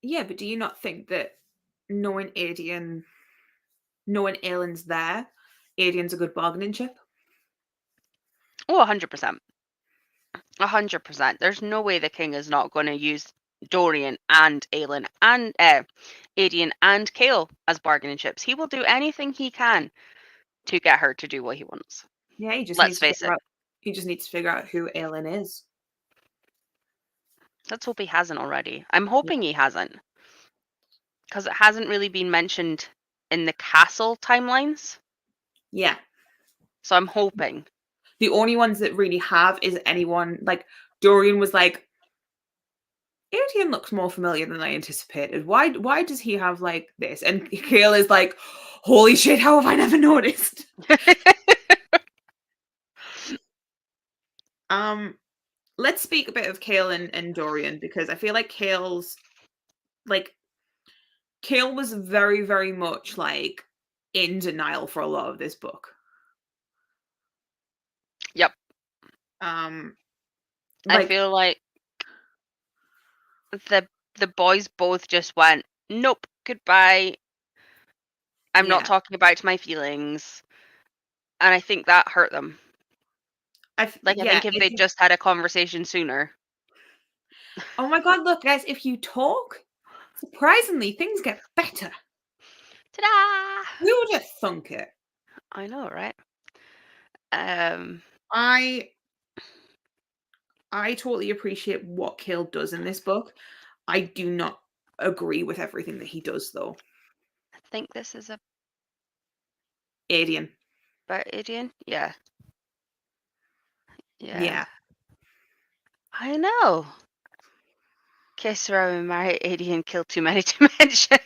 yeah, but do you not think that knowing Aelin's there, Adian's a good bargaining chip? Oh, 100%. 100%. There's no way the king is not going to use Dorian and Aelin and Adian and Kale as bargaining chips. He will do anything he can to get her to do what he wants. Yeah, he just Let's needs to face it. figure out who Aelin is. Let's hope he hasn't already. I'm hoping he hasn't. Because it hasn't really been mentioned in the castle timelines. Yeah. So I'm hoping. The only ones that really have is anyone Dorian was like, Adian looks more familiar than I anticipated. Why does he have this? And Kale is like, holy shit, how have I never noticed? Let's speak a bit of Kale and Dorian, because I feel like Kale was very, very much in denial for a lot of this book. Yep. I feel like the boys both just went, nope, goodbye. I'm not talking about my feelings. And I think that hurt them. I think if they just had a conversation sooner. Oh my god, look, guys, if you talk, surprisingly, things get better. Ta-da! Who would have thunk it? I know, right? I totally appreciate what Kale does in this book. I do not agree with everything that he does, though. I think this is Adian. about Adian? Yeah. Yeah. I know. Kiss Rowan, marry Adian, kill too many to mention.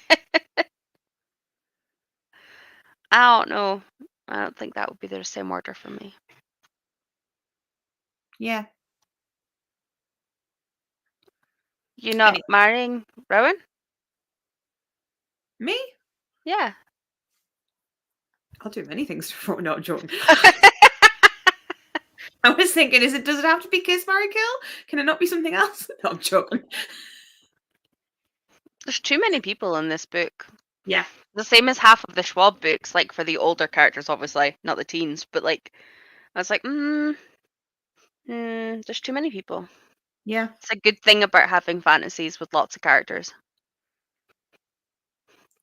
I don't know. I don't think that would be the same order for me. Yeah. You not marrying Rowan? Me? Yeah. I'll do many things for not joking. I was thinking, does it have to be kiss, marry, kill? Can it not be something else? No, I'm joking. There's too many people in this book. Yeah. The same as half of the Schwab books, for the older characters, obviously, not the teens, but I was like, there's too many people. Yeah. It's a good thing about having fantasies with lots of characters.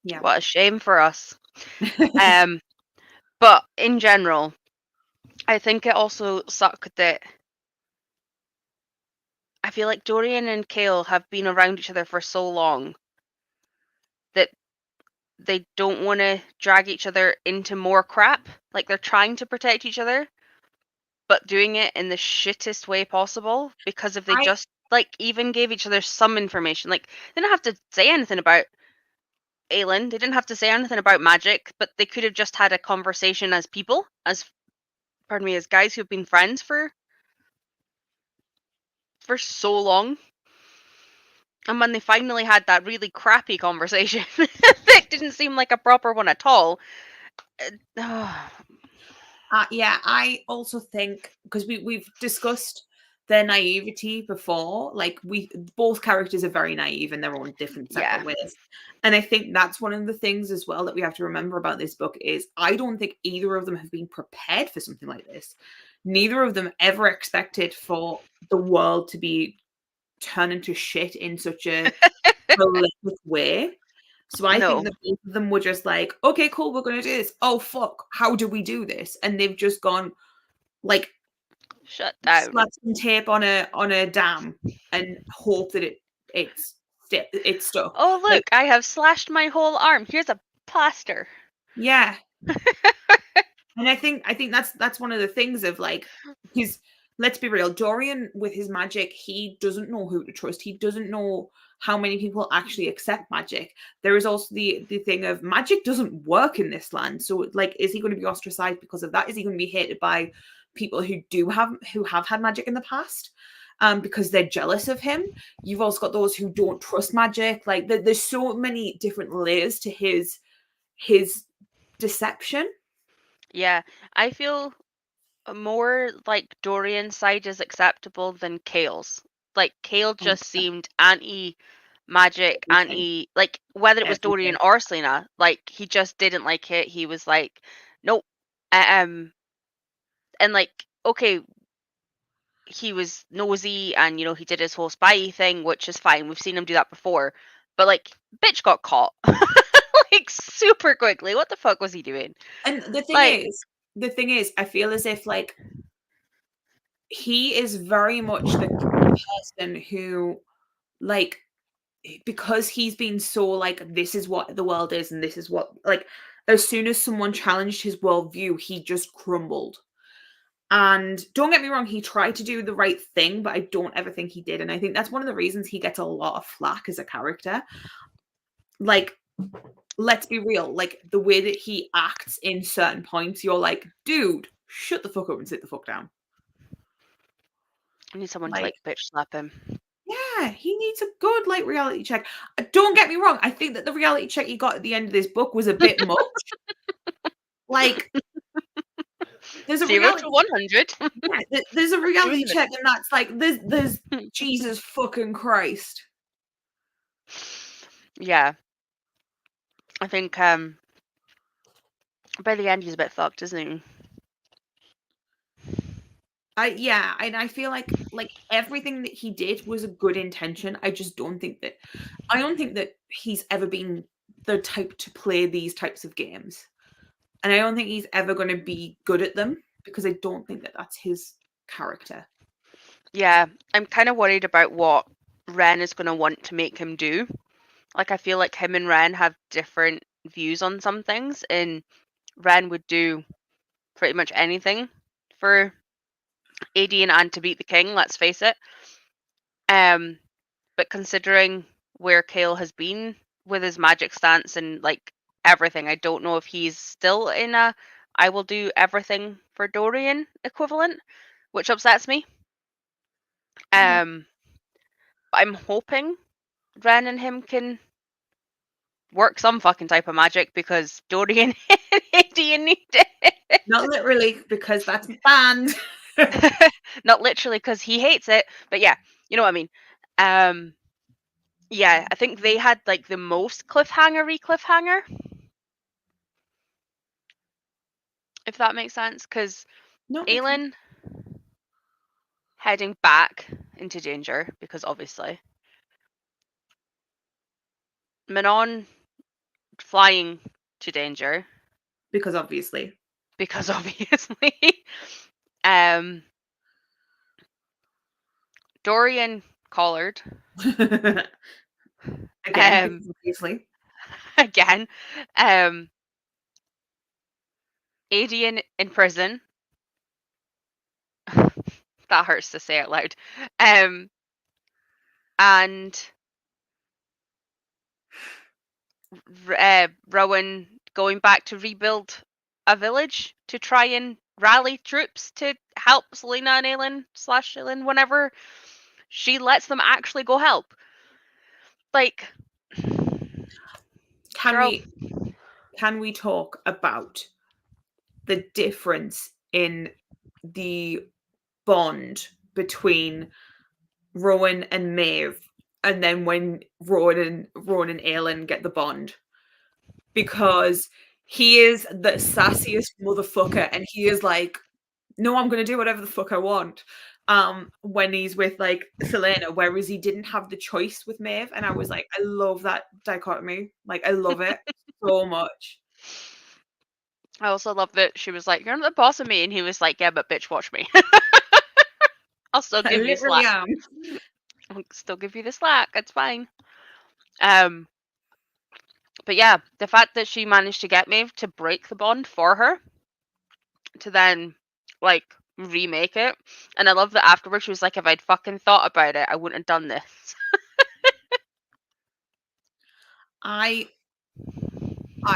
Yeah. What a shame for us. But in general, I think it also sucked that I feel like Dorian and Kale have been around each other for so long that they don't want to drag each other into more crap. Like, they're trying to protect each other, but doing it in the shittest way possible, because if they I just, like, even gave each other some information, like, they didn't have to say anything about Aelin, they didn't have to say anything about magic, but they could have just had a conversation as people, as, pardon me, as guys who've been friends for so long. And when they finally had that really crappy conversation that didn't seem like a proper one at all. Yeah, I also think, because we've discussed their naivety before, like we both characters are very naive in their own different separate Yeah. ways. And I think that's one of the things as well that we have to remember about this book is I don't think either of them have been prepared for something like this. Neither of them ever expected for the world to be turned into shit in such a prolific way. So I think No. that both of them were just like, okay, cool, we're gonna do this. Oh fuck, how do we do this? And they've just gone like Shut down. slap some tape on a dam and hope that it's stuck. Oh, Like, look, I have slashed my whole arm. Here's a plaster. yeah. And I think that's one of the things of like his let's be real, Dorian with his magic, he doesn't know who to trust. He doesn't know how many people actually accept magic. There is also the thing of magic doesn't work in this land. So like is he going to be ostracized because of that? Is he going to be hated by people who have had magic in the past? Because they're jealous of him. You've also got those who don't trust magic. Like there's so many different layers to his deception. Yeah, I feel more like Dorian's side is acceptable than Kale's. Like, Kale just seemed anti-magic, Everything. like, whether it was Dorian Everything. or Selena, like, he just didn't like it. He was like, nope. And like, okay, he was nosy and, he did his whole spy thing, which is fine. We've seen him do that before. But like, bitch got caught. Like, super quickly. What the fuck was he doing? And Like, the thing is, I feel as if like he is very much the person who like because he's been so like this is what the world is and this is what like as soon as someone challenged his worldview, he just crumbled. And don't get me wrong, he tried to do the right thing, but I don't ever think he did. And I think that's one of the reasons he gets a lot of flack as a character. Like, let's be real, like the way that he acts in certain points, you're like, dude, shut the fuck up and sit the fuck down. I need someone to Like, like bitch slap him. yeah, he needs a good like reality check. Don't get me wrong, I think that the reality check he got at the end of this book was a bit much. Like, there's a 0 reality to 100. yeah, there's a reality Doing check, and that's like there's Jesus fucking Christ. Yeah. I think by the end he's a bit fucked, isn't he? Yeah, and I feel like everything that he did was a good intention. I don't think that he's ever been the type to play these types of games. And I don't think he's ever going to be good at them because I don't think that that's his character. Yeah, I'm kind of worried about what Ren is going to want to make him do. Like, I feel like him and Ren have different views on some things, and Ren would do pretty much anything for Adrian and to beat the king, let's face it. But considering where Kale has been with his magic stance and like everything, I don't know if he's still in a I will do everything for Dorian equivalent, which upsets me. Yeah. I'm hoping Ren and him can work some fucking type of magic because Dorian and Adrian need it. Not literally because that's banned. Not literally because he hates it, but yeah, you know what I mean. Yeah, I think they had like the most cliffhanger, if that makes sense, because No, makes sense. Aelin heading back into danger because obviously Manon flying to danger Because obviously. because obviously um Dorian collared Again, because obviously. again. Adian in prison. That hurts to say out loud. And Rowan going back to rebuild a village to try and rally troops to help Selena and Aelin / Aelin whenever she lets them actually go help. Like, Can girl, we talk about the difference in the bond between Rowan and Maeve, and then when Rowan and Aelin get the bond? Because he is the sassiest motherfucker, and he is like, no, I'm gonna do whatever the fuck I want. When he's with like Selena, whereas he didn't have the choice with Maeve, and I was like, I love that dichotomy. Like, I love it so much. I also love that she was like, "You're not the boss of me," and he was like, "Yeah, but bitch, watch me. I'll still I give you literally slack. am. I'll still give you the slack. It's fine." Um, but yeah, the fact that she managed to get Maeve to break the bond for her, to then like remake it, and I love that afterwards she was like, "If I'd fucking thought about it, I wouldn't have done this." I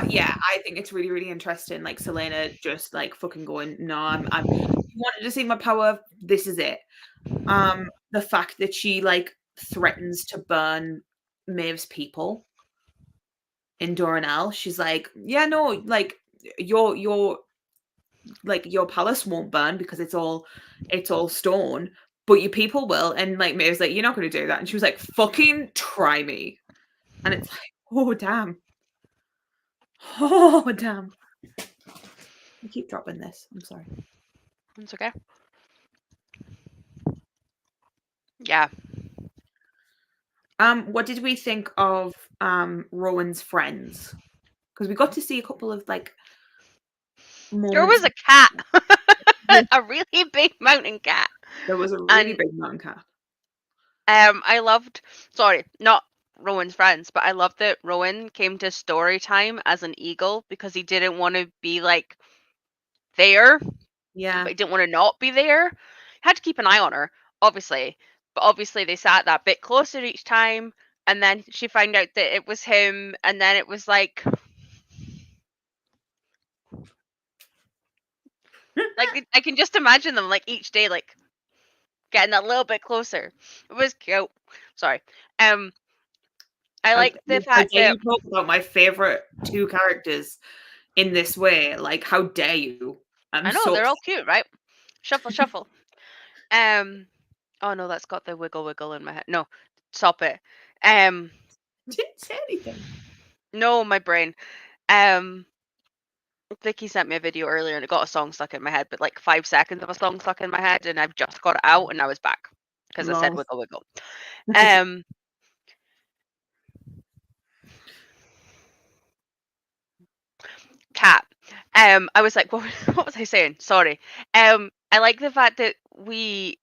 yeah, I think it's really, really interesting. Like Selena just like fucking going, no, I'm. You wanted to see my power. This is it. The fact that she like threatens to burn Maeve's people in Doranel, she's like, yeah, no, like your like your palace won't burn because it's all stone, but your people will. And like Maeve's like, you're not going to do that. And she was like, fucking try me. And it's like, oh damn, oh damn. I keep dropping this. I'm sorry. It's okay. Yeah. What did we think of Rowan's friends? Because we got to see a couple of like There moments. was a cat. A really big mountain cat. There was a really And big mountain cat. I loved, sorry, not Rowan's friends, but I loved that Rowan came to story time as an eagle because he didn't want to be like there, Yeah. but he didn't want to not be there. Had to keep an eye on her, obviously. But obviously they sat that bit closer each time, and then she found out that it was him, and then it was like I can just imagine them like each day like getting a little bit closer. It was cute. Sorry. I How, like the how fact dare that you talk about my favorite two characters in this way? Like, how dare you? I'm I know so they're all upset. cute, right? Shuffle, shuffle. Um. Oh no, that's got the wiggle, wiggle in my head. No, stop it. Um. I didn't say anything. No, my brain. Um. Vicky sent me a video earlier and it got a song stuck in my head, but like 5 seconds of a song stuck in my head, and I've just got it out and now it's back because I said Lol. wiggle, wiggle. That's okay. Um. Cat. I was like, what was I saying? Sorry. I like the fact that I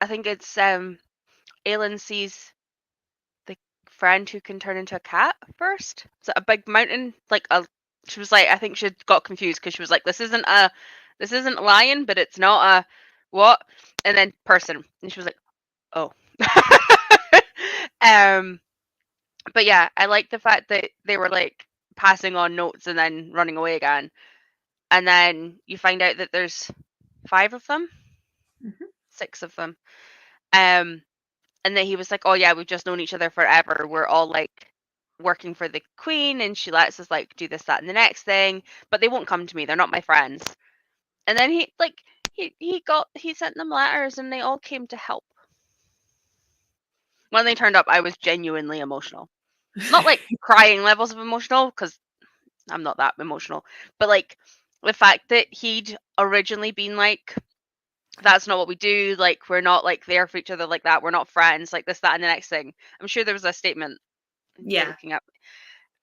think it's Aelin sees the friend who can turn into a cat first. Is it a big mountain? Like a, she was like, I think she got confused because she was like, this isn't a lion, but it's not a what? And then person, and she was like, oh. um, but yeah, I like the fact that they were like passing on notes and then running away again, and then you find out that there's 5 of them, Mhm. 6 of them. Um, and then he was like, "Oh yeah, we've just known each other forever. We're all like working for the queen, and she lets us like do this, that, and the next thing. But they won't come to me. They're not my friends." And then he sent them letters, and they all came to help. When they turned up, I was genuinely emotional. Not like crying levels of emotional, because I'm not that emotional, but like the fact that he'd originally been like, that's not what we do. Like, we're not like there for each other like that. We're not friends. Like this, that, and the next thing. I'm sure there was a statement you're Yeah. looking up.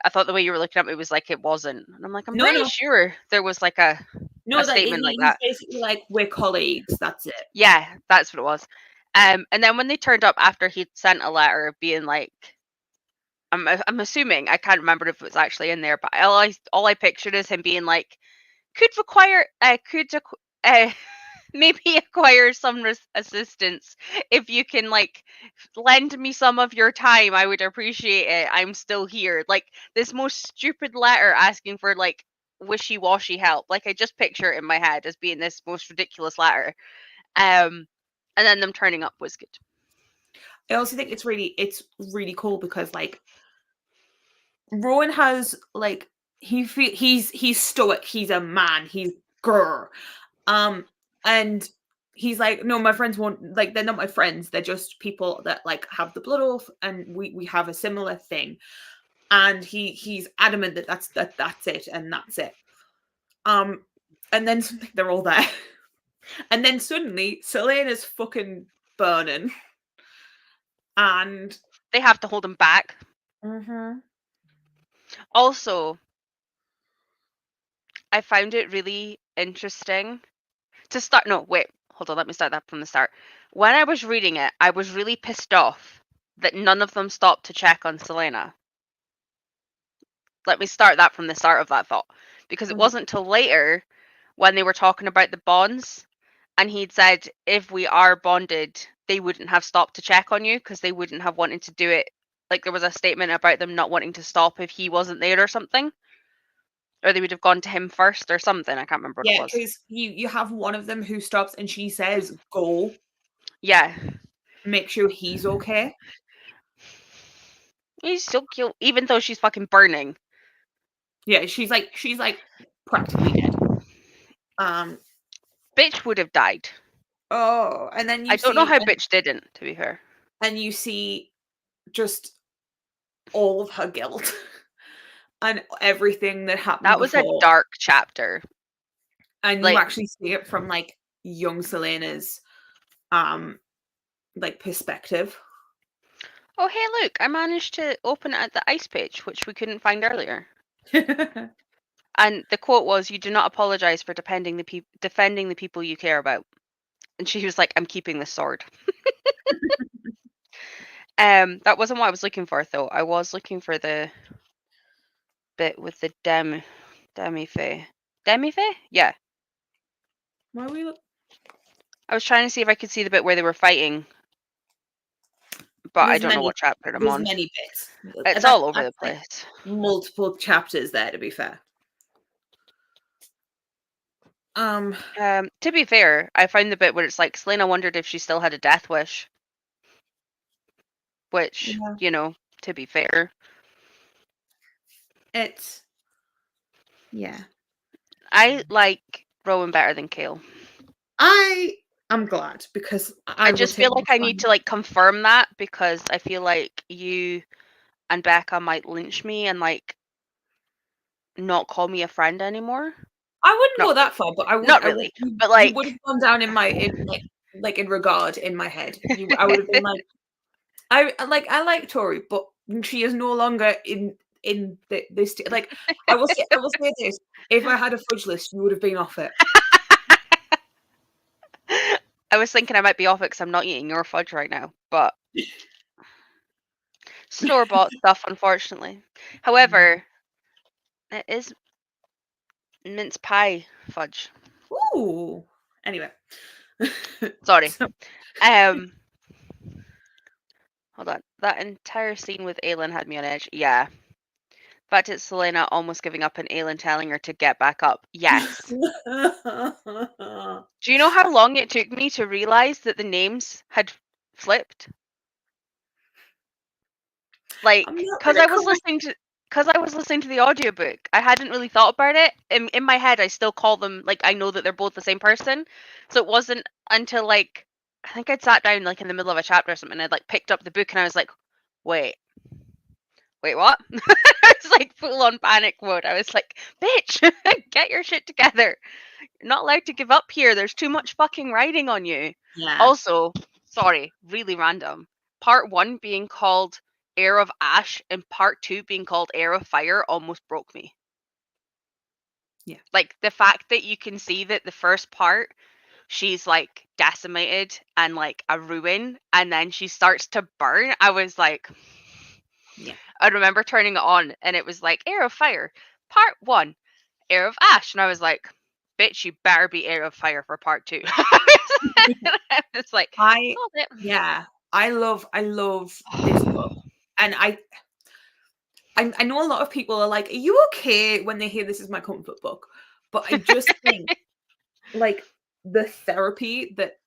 I thought the way you were looking up it was like it wasn't, and I'm like, I'm No, pretty no, sure there was like no. a Like statement like he's that. basically like, we're colleagues. That's it. Yeah, that's what it was. And then when they turned up after he'd sent a letter being like, I'm assuming, I can't remember if it was actually in there, but all I pictured is him being like, maybe acquire some assistance. If you can like lend me some of your time, I would appreciate it. I'm still here. Like this most stupid letter asking for like wishy-washy help. Like I just picture it in my head as being this most ridiculous letter. And then them turning up was good. I also think it's really cool because like Rowan has like he's stoic, he's a man, he's grr. And he's like, no, my friends won't, like, they're not my friends, they're just people that like have the blood oath, and we have a similar thing. And he's adamant that that's it, and that's it. And then they're all there. And then suddenly Selena's fucking burning. And they have to hold him back. Also, I found it really interesting to start. No, wait, hold on. Let me start that from the start. When I was reading it, I was really pissed off that none of them stopped to check on Selena. Let me start that from the start of that thought, because it wasn't till later when they were talking about the bonds, and he'd said if we are bonded, they wouldn't have stopped to check on you because they wouldn't have wanted to do it. Like there was a statement about them not wanting to stop if he wasn't there or something. Or they would have gone to him first or something. I can't remember what it was. because you have one of them who stops and she says, go. Yeah. Make sure he's okay. He's so cute, even though she's fucking burning. Yeah, she's like practically dead. Bitch would have died. Oh, and then I don't know how bitch didn't, to be fair. And you see just all of her guilt and everything that happened That was before. a dark chapter. And you actually see it from like young Selena's like perspective. Oh, hey, look, I managed to open it at the ice page, which we couldn't find earlier. And the quote was, "You do not apologize for defending the people you care about." And she was like, "I'm keeping the sword." That wasn't what I was looking for, though. I was looking for the bit with the demi-fae. Demi-fae? Yeah. Why are we look? I was trying to see if I could see the bit where they were fighting, but I don't know what chapter I'm on. There's many bits. It's all over the place. Multiple chapters there, to be fair. To be fair, I found the bit where it's like Selena wondered if she still had a death wish. Which, you know, to be fair. It's yeah. I like Rowan better than Kale. I'm glad, because I just feel like I need to like confirm that, because I feel like you and Becca might lynch me and like not call me a friend anymore. I wouldn't go that far, but I would. Not really, but like you would have gone down in regard in my head. I would have been like, I like Tori, but she is no longer in this. Like I will say this: if I had a fudge list, you would have been off it. I was thinking I might be off it because I'm not eating your fudge right now, but store-bought stuff, unfortunately. However, it is mince pie fudge. Ooh. Anyway. Sorry. Hold on. That entire scene with Aelin had me on edge. Yeah. But it's Selena almost giving up and Aelin telling her to get back up. Yes. Do you know how long it took me to realize that the names had flipped? Like, because I was listening to the audiobook, I hadn't really thought about it. In my head, I still call them, like, I know that they're both the same person. So it wasn't until, like, I think I'd sat down, like, in the middle of a chapter or something, and I'd, like, picked up the book, and I was like, wait, what? It's like full-on panic mode. I was like, bitch, get your shit together. You're not allowed to give up here. There's too much fucking writing on you. Yeah. Also, sorry, really random. Part 1 being called Heir of Ash and Part 2 being called Heir of Fire almost broke me. Yeah. Like, the fact that you can see that the first part, she's, like, decimated and, like, a ruin, and then she starts to burn, I was like, Yeah. I remember turning it on and it was like Heir of Fire, Part 1, Heir of Ash. And I was like, bitch, you better be Heir of Fire for Part 2. It's like, I hold it. yeah, I love this book. And I know a lot of people are like, are you okay when they hear this is my comfort book? But I just think like the therapy that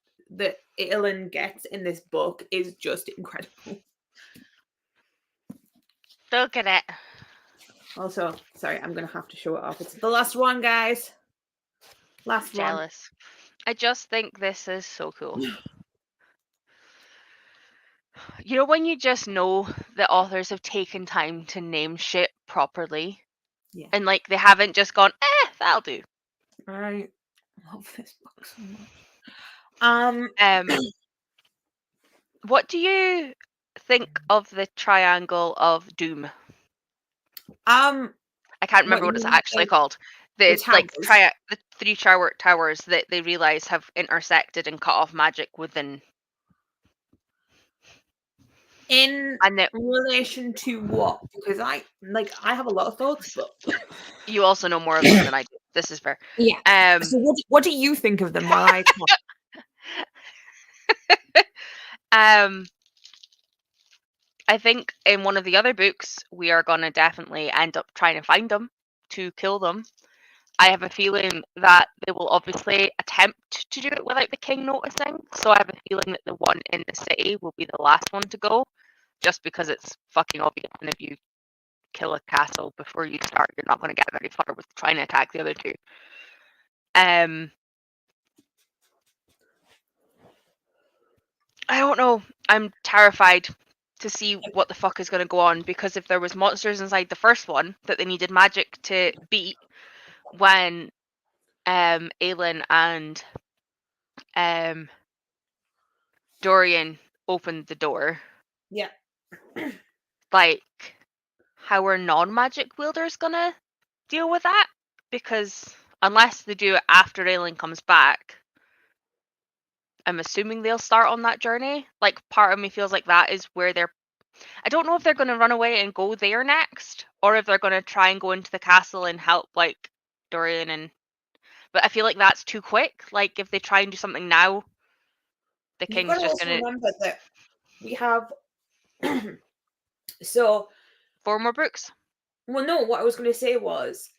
Aelin gets in this book is just incredible. Look at it. Also, sorry, I'm gonna have to show it off. It's the last one, guys. Last one. Jealous. I just think this is so cool. You know when you just know the authors have taken time to name shit properly? Yeah. And like they haven't just gone, that'll do. I love this book so much. What do you think of the Triangle of Doom? I can't what remember you what it's mean actually called. the The like towers the three towers that they realize have intersected and cut off magic within. in And that relation to what? Because I have a lot of thoughts, but you also know more of them than I do. This is fair. yeah. So what do you think of them while I talk? I think in one of the other books we are gonna definitely end up trying to find them to kill them. I have a feeling that they will obviously attempt to do it without the king noticing. So I have a feeling that the one in the city will be the last one to go, just because it's fucking obvious. And if you kill a castle before you start, you're not going to get very far with trying to attack the other two. I don't know. I'm terrified to see what the fuck is going to go on, because if there was monsters inside the first one that they needed magic to beat, when Aelin and Dorian opened the door, Yeah. like, how are non-magic wielders gonna deal with that? Because unless they do it after Aelin comes back, I'm assuming they'll start on that journey. Like, part of me feels like that is where they're... I don't know if they're going to run away and go there next, or if they're going to try and go into the castle and help, like, Dorian and... But I feel like that's too quick. Like, if they try and do something now, the You've king's got to just also going to... remember that we have so 4 more books? well no, what I was gonna say was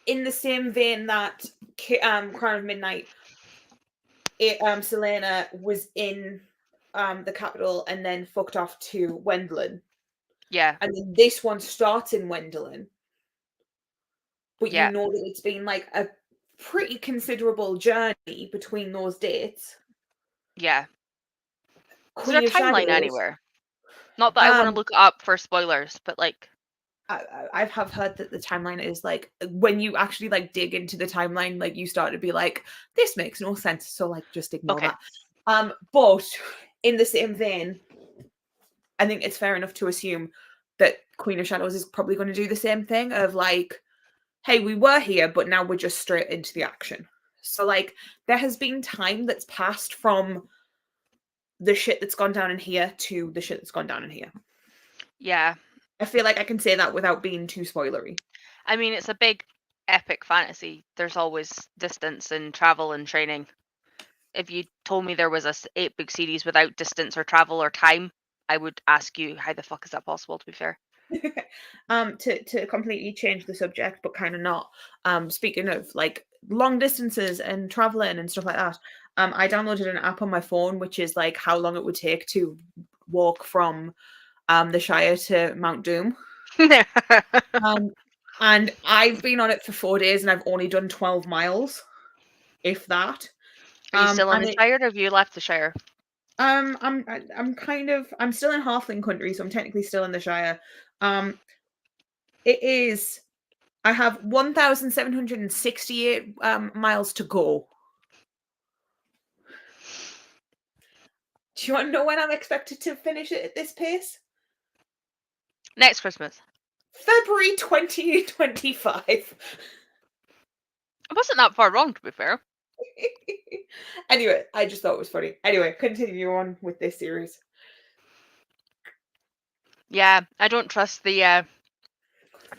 in the same vein that Crown of Midnight, Selena was in the capital and then fucked off to Wendelin. Yeah. And then this one starts in Wendelin. But you Yeah. know that it's been like a pretty considerable journey between those dates. Yeah. Is there Queen a of timeline Shadows. anywhere? Not that I want to look it up for spoilers, but like... I have heard that the timeline is like when you actually like dig into the timeline, like you start to be like, this makes no sense. So like just ignore Okay. that. But in the same vein, I think it's fair enough to assume that Queen of Shadows is probably going to do the same thing of like, hey, we were here, but now we're just straight into the action. So like there has been time that's passed from the shit that's gone down in here to the shit that's gone down in here. Yeah. I feel like I can say that without being too spoilery. I mean, it's a big epic fantasy. There's always distance and travel and training. If you told me there was a 8-book series without distance or travel or time, I would ask you, how the fuck is that possible, to be fair? To completely change the subject, but kind of not. Speaking of like long distances and traveling and stuff like that, I downloaded an app on my phone which is like how long it would take to walk from the Shire to Mount Doom. And I've been on it for 4 days and I've only done 12 miles, if that. Are you still in And the Shire, or have you left the Shire? I'm still in Halfling country, so I'm technically still in the Shire. It is. I have 1,768 miles to go. Do you want to know when I'm expected to finish it at this pace? Next Christmas. February 2025. It wasn't that far wrong, to be fair. Anyway, I just thought it was funny. Anyway, continue on with this series. Yeah, I don't trust the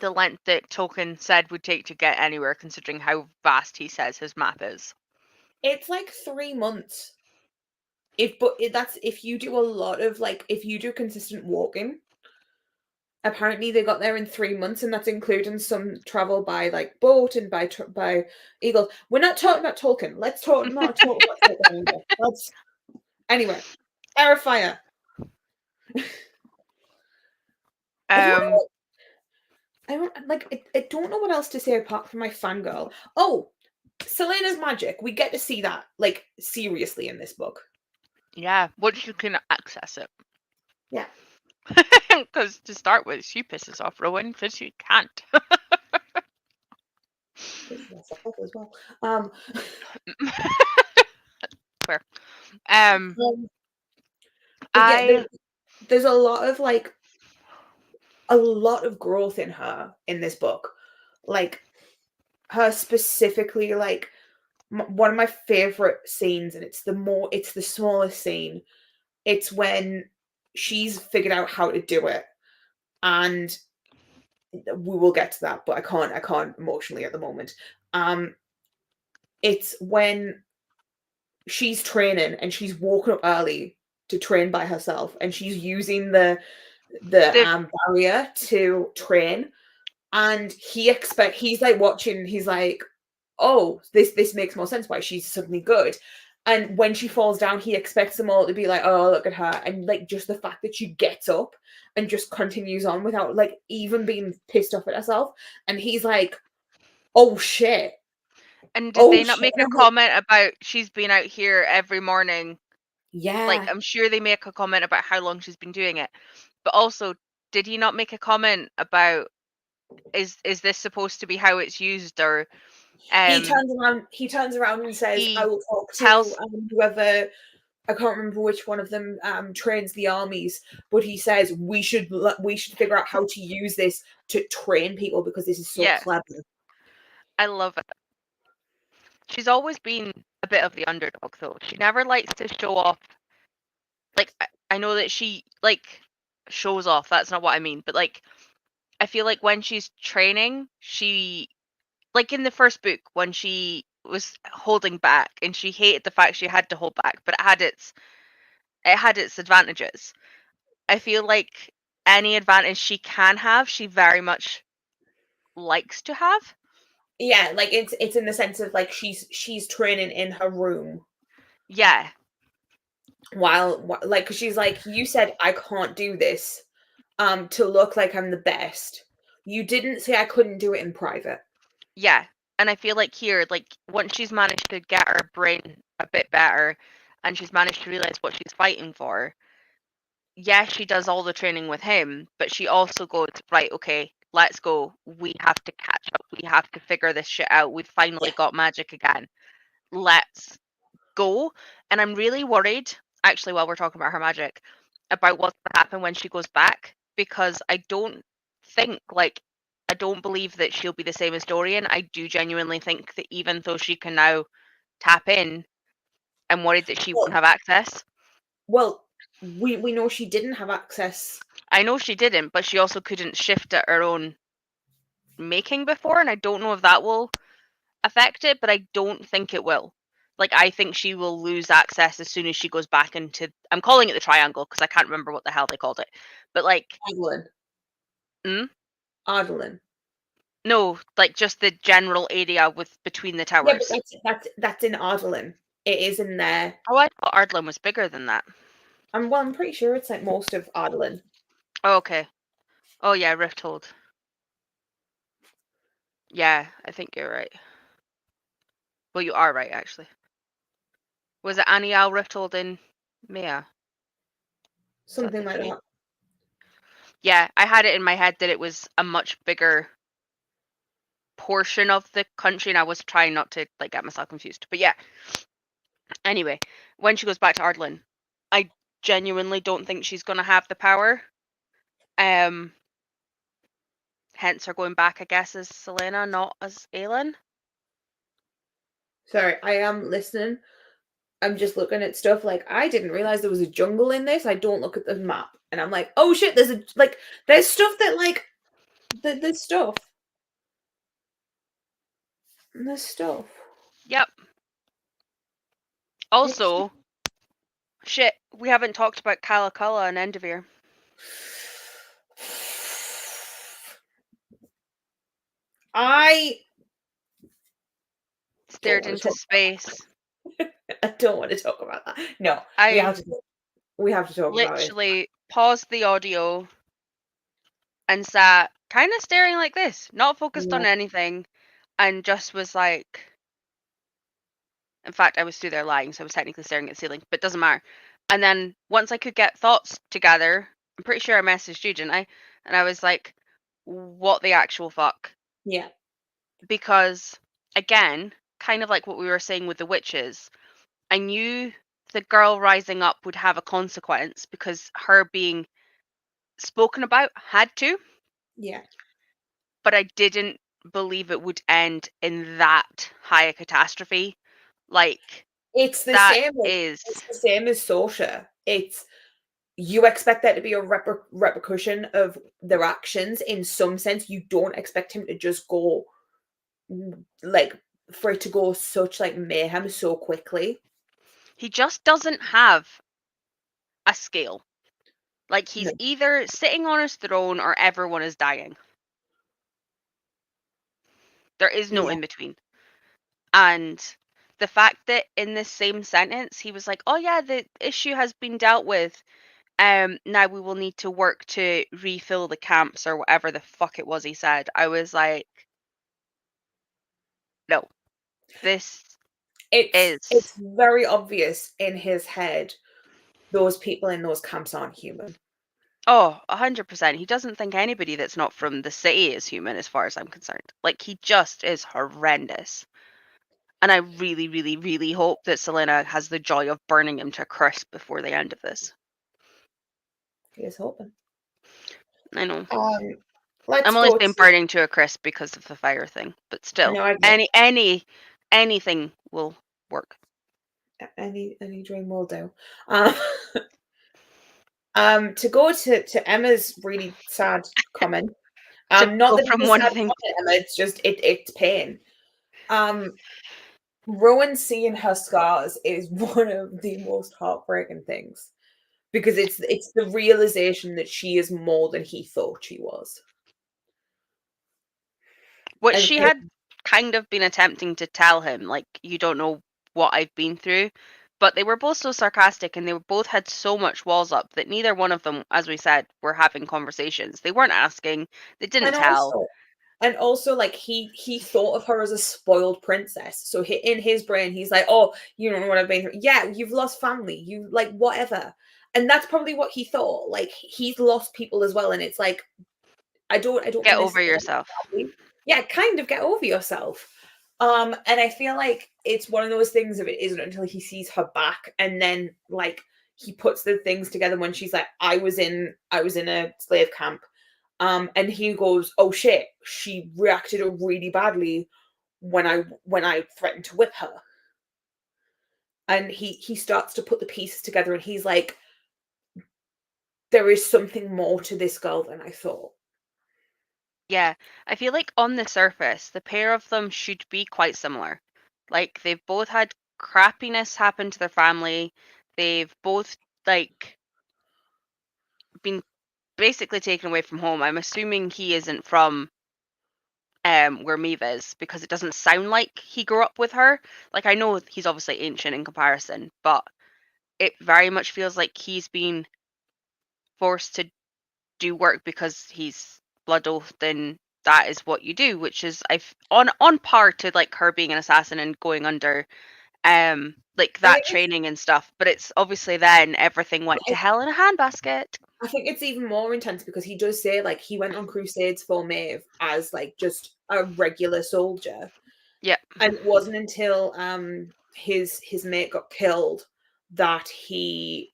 length that Tolkien said would take to get anywhere, considering how vast he says his map is. It's like 3 months. That's if you do a lot of like if you do consistent walking. Apparently, they got there in 3 months, and that's including some travel by like boat and by eagle. We're not talking about Tolkien. Let's not talk about Tolkien anymore. Anyway. Heir of Fire. I don't Um, know. I don't know what else to say apart from my fangirl. Oh, Selena's magic. We get to see that like seriously in this book. yeah, once you can access it. Yeah. Because to start with, she pisses off Rowan because she can't. Myself as well. Um, Fair. um, but yeah, I there's a lot of like a lot of growth in her in this book. Like her specifically, like one of my favorite scenes, and it's the smallest scene. It's when she's figured out how to do it, and we will get to that, but I can't emotionally at the moment. It's when she's training and she's woken up early to train by herself, and she's using the the barrier to train, and he's like watching, he's like, oh, this makes more sense why she's suddenly good. And when she falls down, he expects them all to be like, oh, look at her. And like just the fact that she gets up and just continues on without like even being pissed off at herself. And he's like, oh shit. and did Oh they not shit. make And a I'm like, comment about she's been out here every morning? Like, yeah. I'm sure they make a comment about how long she's been doing it. But also, did he not make a comment about is this supposed to be how it's used, or um He turns around and says, I he will talk to tells whoever. I can't remember which one of them trains the armies, but he says we should figure out how to use this to train people because this is so yeah, clever. I love it. She's always been a bit of the underdog though. She never likes to show off. Like I know that she like shows off, that's not what I mean, but like I feel like when she's training, she like in the first book when she was holding back and she hated the fact she had to hold back, but it had its advantages. I feel like any advantage she can have, she very much likes to have. Yeah, like it's in the sense of like she's training in her room Yeah, while like cause she's like, you said I can't do this to look like I'm the best. You didn't say I couldn't do it in private. yeah. And I feel like here, like once she's managed to get her brain a bit better and she's managed to realize what she's fighting for, yes, she does all the training with him, but she also goes, right, okay, let's go. We have to catch up. We have to figure this shit out. We've finally Yeah. got magic again. Let's go. And I'm really worried, actually, while we're talking about her magic, about what's going to happen when she goes back, because I don't believe that she'll be the same as Dorian. I do genuinely think that even though she can now tap in, I'm worried that she won't Well, have access. well, we know she didn't have access. I know she didn't, but she also couldn't shift at her own making before, and I don't know if that will affect it, but I don't think it will. Like, I think she will lose access as soon as she goes back into. I'm calling it the triangle because I can't remember what the hell they called it. But like, Adeline. hmm? Adeline. No, like just the general area with between the Yeah, but towers. that's in Adeline. It is in there. Oh, I thought Ardlin was bigger than that. I'm pretty sure it's like most of Adeline. Oh, okay. Oh yeah, Rifthold. Yeah, I think you're right. Well, you are right actually. Was it Aniel Rifthold in Maya? Is that Something the like three? that. Yeah, I had it in my head that it was a much bigger portion of the country, and I was trying not to like get myself confused. But yeah. Anyway, when she goes back to Ardlin, I genuinely don't think she's gonna have the power. Um, hence her going back, I guess, as Selena, not as Aelin. Sorry, I am listening. I'm just looking at stuff like I didn't realize there was a jungle in this. I don't look at the map. And I'm like, oh shit, there's stuff that like there's stuff. There's stuff. Yep. There's stuff. Also, shit, we haven't talked about Calaculla and Endivere. I don't Stared want to into talk. space. I don't want to talk about that. No, we I have to. We have to talk about it. literally paused the audio and sat kind of staring like this, not focused Yeah. on anything, and just was like, in fact, I was through there lying, so I was technically staring at the ceiling, but it doesn't matter. And then once I could get thoughts together, I'm pretty sure I messaged you, didn't I? And I was like, what the actual fuck? Yeah. Because, again, kind of like what we were saying with the witches, I knew the girl rising up would have a consequence because her being spoken about had to, Yeah. but I didn't believe it would end in that high a catastrophe. Like, It's the that same. is. It's the same as Sorsha. It's you expect there to be a repercussion of their actions in some sense. You don't expect him to just go like for it to go such like mayhem so quickly. He just doesn't have a scale. Like, No. he's either sitting on his throne or everyone is dying. There is no Yeah. in between. And the fact that in this same sentence he was like, "Oh yeah, the issue has been dealt with. Now we will need to work to refill the camps," or whatever the fuck it was he said. I was like, no, this It's is very obvious in his head those people in those camps aren't human. 100%. He doesn't think anybody that's not from the city is human, as far as I'm concerned. Like, he just is horrendous. And I really, really, really hope that Selena has the joy of burning him to a crisp before the end of this. Here's hoping. I know. Let's I'm only go saying to burning to a crisp because of the fire thing, but still, no, I get anything will work. any dream will do. Um, to go to Emma's really sad comment. To Not go that it's from a one sad thing, comment, Emma. It's just it's pain. Rowan seeing her scars is one of the most heartbreaking things because it's the realization that she is more than he thought she was. which And she had kind of been attempting to tell him, like, you don't know what I've been through. But they were both so sarcastic and they both had so much walls up that neither one of them, as we said, were having conversations. They weren't asking, they didn't and tell. also and also like he thought of her as a spoiled princess, so in his brain he's like, oh, you don't know what I've been through. Yeah, you've lost family, you like whatever. And that's probably what he thought. Like he's lost people as well, and it's like I don't Get mean this over as yourself. badly. Yeah, kind of get over yourself. And I feel like it's one of those things of it isn't until he sees her back and then like he puts the things together when she's like, I was in a slave camp. And he goes, oh shit, she reacted really badly when I threatened to whip her. And he starts to put the pieces together and he's like, there is something more to this girl than I thought. Yeah, I feel like on the surface, the pair of them should be quite similar. Like, they've both had crappiness happen to their family. They've both, like, been basically taken away from home. I'm assuming he isn't from where Maeve is because it doesn't sound like he grew up with her. Like, I know he's obviously ancient in comparison, but it very much feels like he's been forced to do work because he's blood oathed and that is what you do, which is I've on par to like her being an assassin and going under like I that think it's training and stuff. But it's obviously then everything went to hell in a handbasket. I think it's even more intense because he does say like he went on crusades for Maeve as like just a regular soldier. Yeah. And it wasn't until his mate got killed that he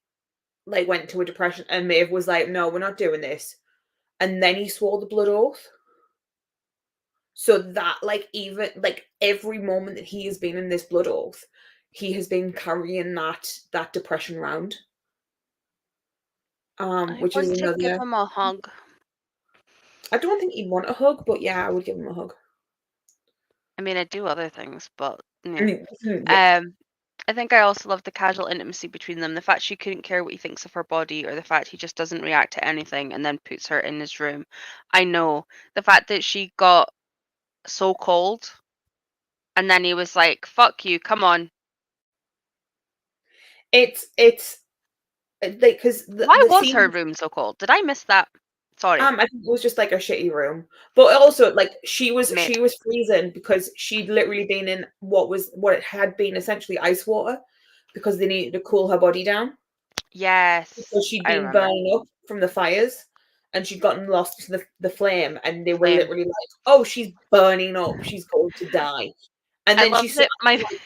like went to a depression and Maeve was like, no, we're not doing this. And then he swore the blood oath. So that like even like every moment that he has been in this blood oath, he has been carrying that depression round. I which is want to give another. him a hug. I don't think he'd want a hug, but yeah, I would give him a hug. I mean, I do other things, but yeah. Yeah. I think I also love the casual intimacy between them. The fact she couldn't care what he thinks of her body, or the fact he just doesn't react to anything and then puts her in his room. I know. The fact that she got so cold and then he was like, fuck you, come on. It's like because Why the was her scene. room so cold? Did I miss that? Sorry. I think it was just like a shitty room, but also like she was Maybe. freezing because she'd literally been in what it had been essentially ice water because they needed to cool her body down Yes, because she'd I been remember. burning up from the fires and she'd gotten lost to the flame and they were Flame. literally like, oh, she's burning up, she's going to die, and I then she love that started to like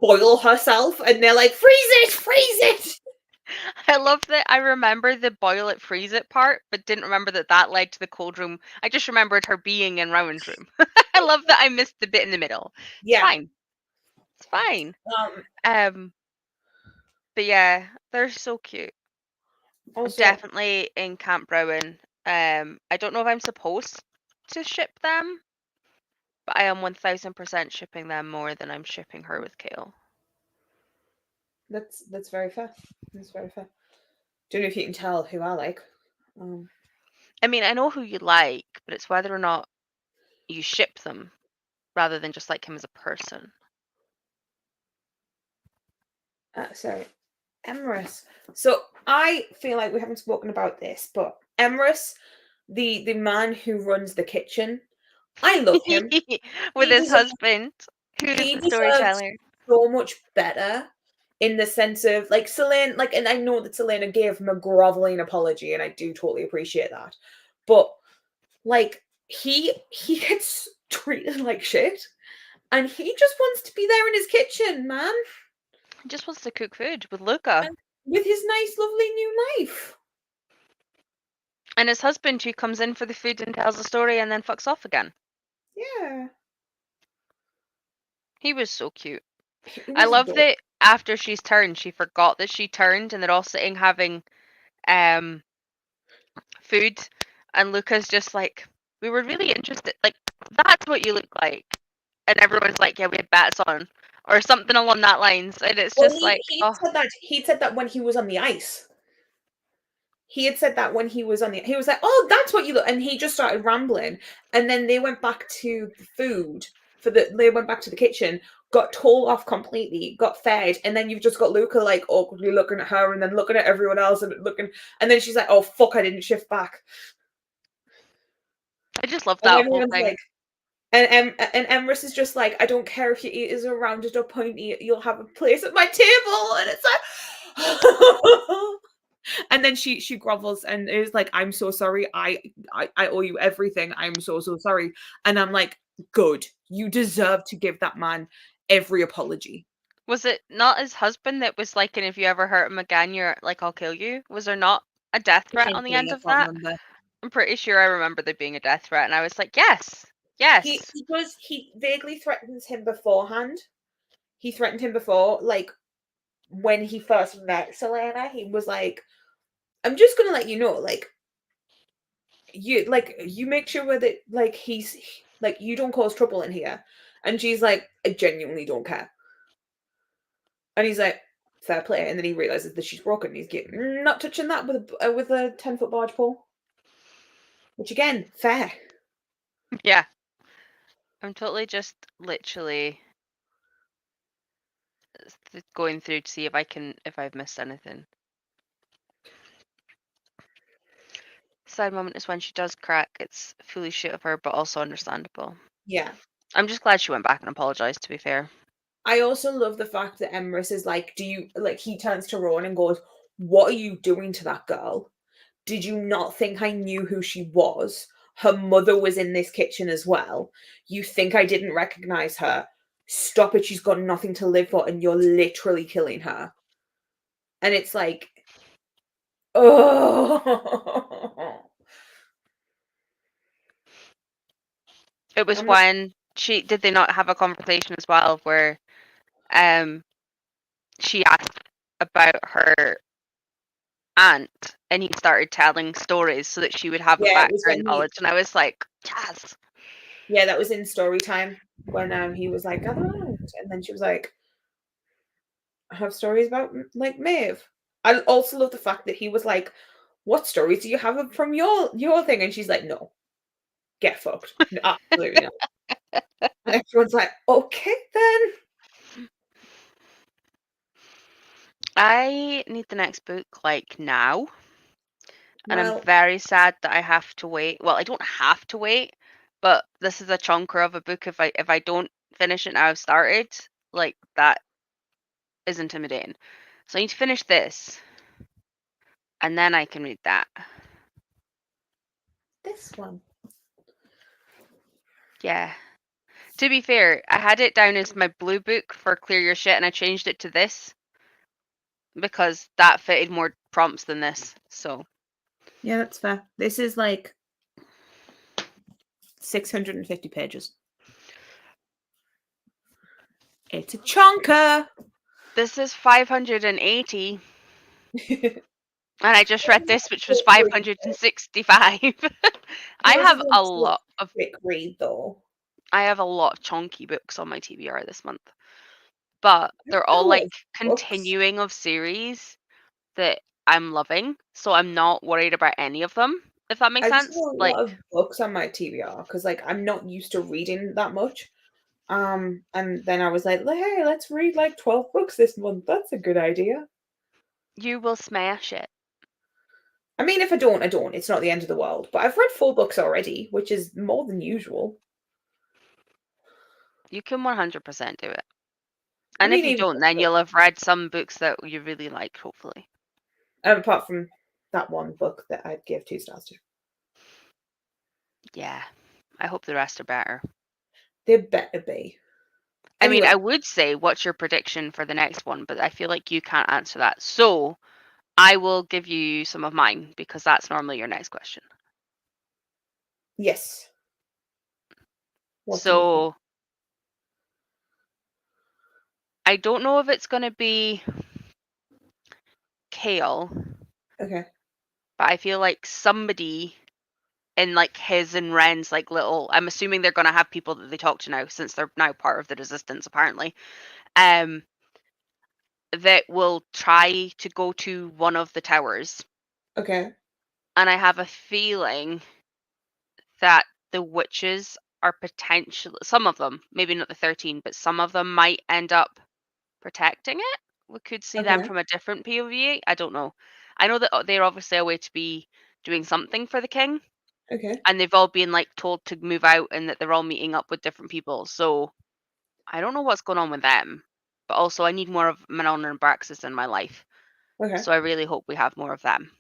boil herself and they're like, freeze it. I love that I remember the boil it, freeze it part, but didn't remember that led to the cold room. I just remembered her being in Rowan's room. I love that I missed the bit in the middle. It's Yeah. fine. It's fine. um Um, but yeah, they're so cute. Also, Definitely in Camp Rowan. I don't know if I'm supposed to ship them, but I am 1000% shipping them more than I'm shipping her with Kale. that's very fair. That's very fair. Don't know if you can tell who I like. um I mean, I know who you like, but it's whether or not you ship them rather than just like him as a person. Sorry, Emrys. So I feel like we haven't spoken about this, but Emrys, the man who runs the kitchen, I love him. With He his deserves husband, who is he the deserves storyteller. so much better in the sense of like Selene, like, and I know that Selena gave him a groveling apology, and I do totally appreciate that. But like he gets treated like shit, and he just wants to be there in his kitchen, man, He just wants to cook food with Luca. and with his nice, lovely new life. And his husband, who comes in for the food and tells the story and then fucks off again. Yeah, He was so cute. he I was love adorable. that after she's turned, she forgot that she turned and they're all sitting having um food, and Luca's just like, we were really interested, like, that's what you look like. And everyone's like, yeah, we had bats on, or something along that lines. And it's Well, just like, he oh, said that when he was on the ice. He had said that when he was on the, he was like, oh, that's what you look, and he just started rambling, and then they went back to the food they went back to the kitchen, got told off completely, got fed, and then you've just got Luca like awkwardly looking at her and then looking at everyone else and looking, and then she's like, oh fuck, I didn't shift back, I just love and that whole everyone's like, thing. and Emrys is just like, I don't care if you eat as a rounded up pony, you'll have a place at my table, and it's like and then she grovels and is like, I'm so sorry, I owe you everything, I'm so sorry, and I'm like, good, you deserve to give that man every apology. Was it not his husband that was like, and if you ever hurt him again, you're like, I'll kill you? Was there not a death threat on the Potentially, end I of can't that? remember. I'm pretty sure I remember there being a death threat, and I was like, yes, yes. He vaguely threatens him beforehand. He threatened him before, like when he first met Selena, he was like, I'm just gonna let you know, like, you make sure that like he's like, you don't cause trouble in here. And she's like, I genuinely don't care. And he's like, fair play. And then he realizes that she's broken. He's getting not touching that with a 10-foot barge pole. Which again, fair. Yeah. I'm totally just literally going through to see if I've missed anything. Sad moment is when she does crack. It's fully shit of her, but also understandable. Yeah. I'm just glad she went back and apologized, to be fair. I also love the fact that Emrys is like, do you like, he turns to Rowan and goes, what are you doing to that girl? Did you not think I knew who she was? Her mother was in this kitchen as well. You think I didn't recognize her? Stop it. She's got nothing to live for, and you're literally killing her. And it's like, oh. It was I'm not, when did they not have a conversation as well where um she asked about her aunt and he started telling stories so that she would have a Yeah, it was background when knowledge, and I was like, yes. yeah, that was in story time when he was like, gather around, and then she was like, I have stories about like Maeve. I also love the fact that he was like, what stories do you have from your thing? And she's like, no, get fucked. No, absolutely not. And everyone's like, okay then. I need the next book like now, and I'm Well, very sad that I have to wait. Well, I don't have to wait, but this is a chunker of a book. If I don't finish it now I've started, like that is intimidating. So I need to finish this, and then I can read that. this one. Yeah. To be fair, I had it down as my blue book for Clear Your Shit, and I changed it to this because that fitted more prompts than this. So Yeah, that's fair. This is like 650 pages. It's a chunker. this is 580, and I just read this, which was 565. I Yours have is a a lot of quick read though. chunky books on my TBR this month, but they're A all lot like of books. continuing of series that I'm loving, so I'm not worried about any of them, if that makes I just have sense. a Like, lot of books on my TBR because like I'm not used to reading that much. And then I was like, hey, let's read like 12 books this month. That's a good idea. you will smash it. I mean, if I don't, I don't. It's not the end of the world. But I've read 4 books already, which is more than usual. You can 100% do it. I And if mean, you even don't, then you'll have read some books that you really like, hopefully. apart from that one book that I'd give 2 stars to. Yeah. I hope the rest are better. They better be. I mean, Anyway, I would say, what's your prediction for the next one? But I feel like you can't answer that. So I will give you some of mine because that's normally your next question. yes. What do you think? So I don't know if it's going to be Kale, Okay. but I feel like somebody in like his and Ren's like little, I'm assuming they're going to have people that they talk to now since they're now part of the resistance apparently. Um that will try to go to one of the towers. Okay. And I have a feeling that the witches are potentially, some of them, maybe not the 13, but some of them might end up protecting it. We could see them Okay. from a different POV. I don't know. I know that they're obviously away to be doing something for the king, Okay. and they've all been like told to move out and that they're all meeting up with different people. So I don't know what's going on with them. But also I need more of Manon and Braxis in my life. Okay. So I really hope we have more of them.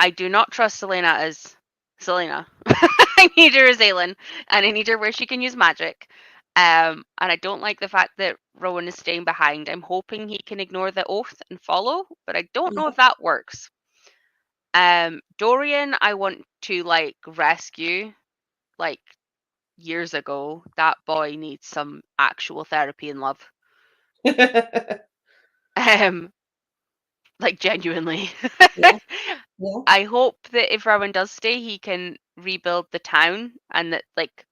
I do not trust Selena as Selena. I need her as Aelin, and I need her where she can use magic. And I don't like the fact that Rowan is staying behind. I'm hoping he can ignore the oath and follow, but I don't know Yeah. if that works. Dorian, I want to like rescue. Like years ago, that boy needs some actual therapy and love. Um, like genuinely. Yeah. Yeah. I hope that if Rowan does stay, he can rebuild the town and that like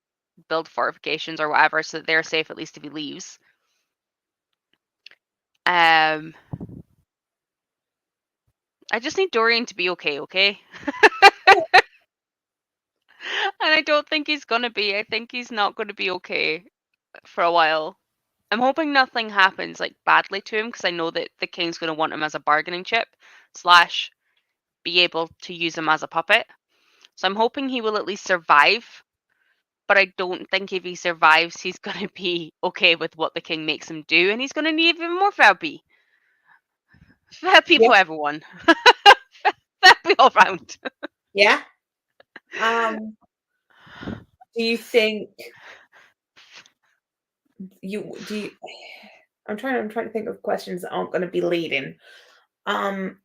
build fortifications or whatever so that they're safe at least if he leaves. Um I just need Dorian to be okay, okay? And I don't think he's gonna be. I think he's not gonna be okay for a while. I'm hoping nothing happens like badly to him because I know that the king's gonna want him as a bargaining chip slash be able to use him as a puppet. So I'm hoping he will at least survive, but I don't think if he survives, he's going to be okay with what the king makes him do, and he's going to need even more therapy. Therapy Yeah. for everyone. Therapy all round. Yeah. Um, do you think do you I'm trying to think of questions that aren't going to be leading. Um,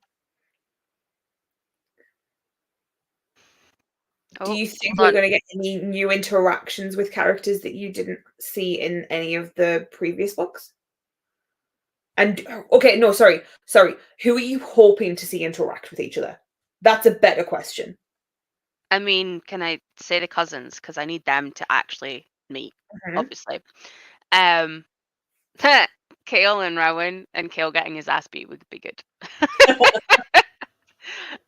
do Oh, you think hold we're on. going to get any new interactions with characters that you didn't see in any of the previous books? And okay, no, sorry. Who are you hoping to see interact with each other? That's a better question. I mean, can I say the cousins? Because I need them to actually meet, Mhm. obviously. Um, Kale and Rowan, and Kale getting his ass beat would be good.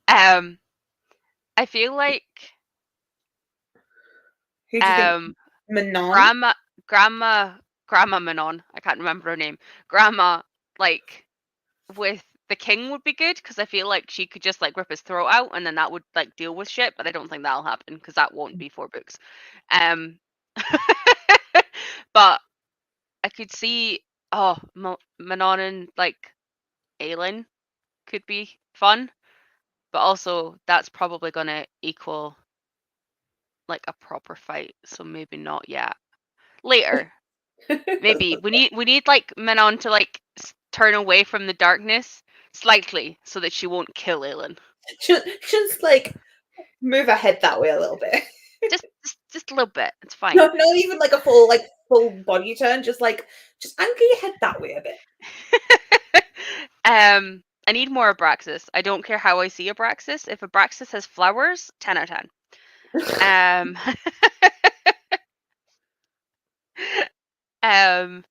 um, I feel like Who do you think? um, Manon? Grandma, Grandma, Grandma Manon. I can't remember her name. Grandma, like with the king would be good because I feel like she could just like rip his throat out and then that would like deal with shit. But I don't think that'll happen because that won't be 4 books. Um, but I could see Manon and like Aelin could be fun, but also that's probably gonna equal like a proper fight, so maybe not yet. Later, maybe we need like Manon to like turn away from the darkness slightly so that she won't kill Aelin. Just like move her head that way a little bit. Just a little bit. It's fine. Not even like a full body turn. Just angle your head that way a bit. I need more Abraxas. I don't care how I see Abraxas. If Abraxas has flowers, 10 out of 10. Um,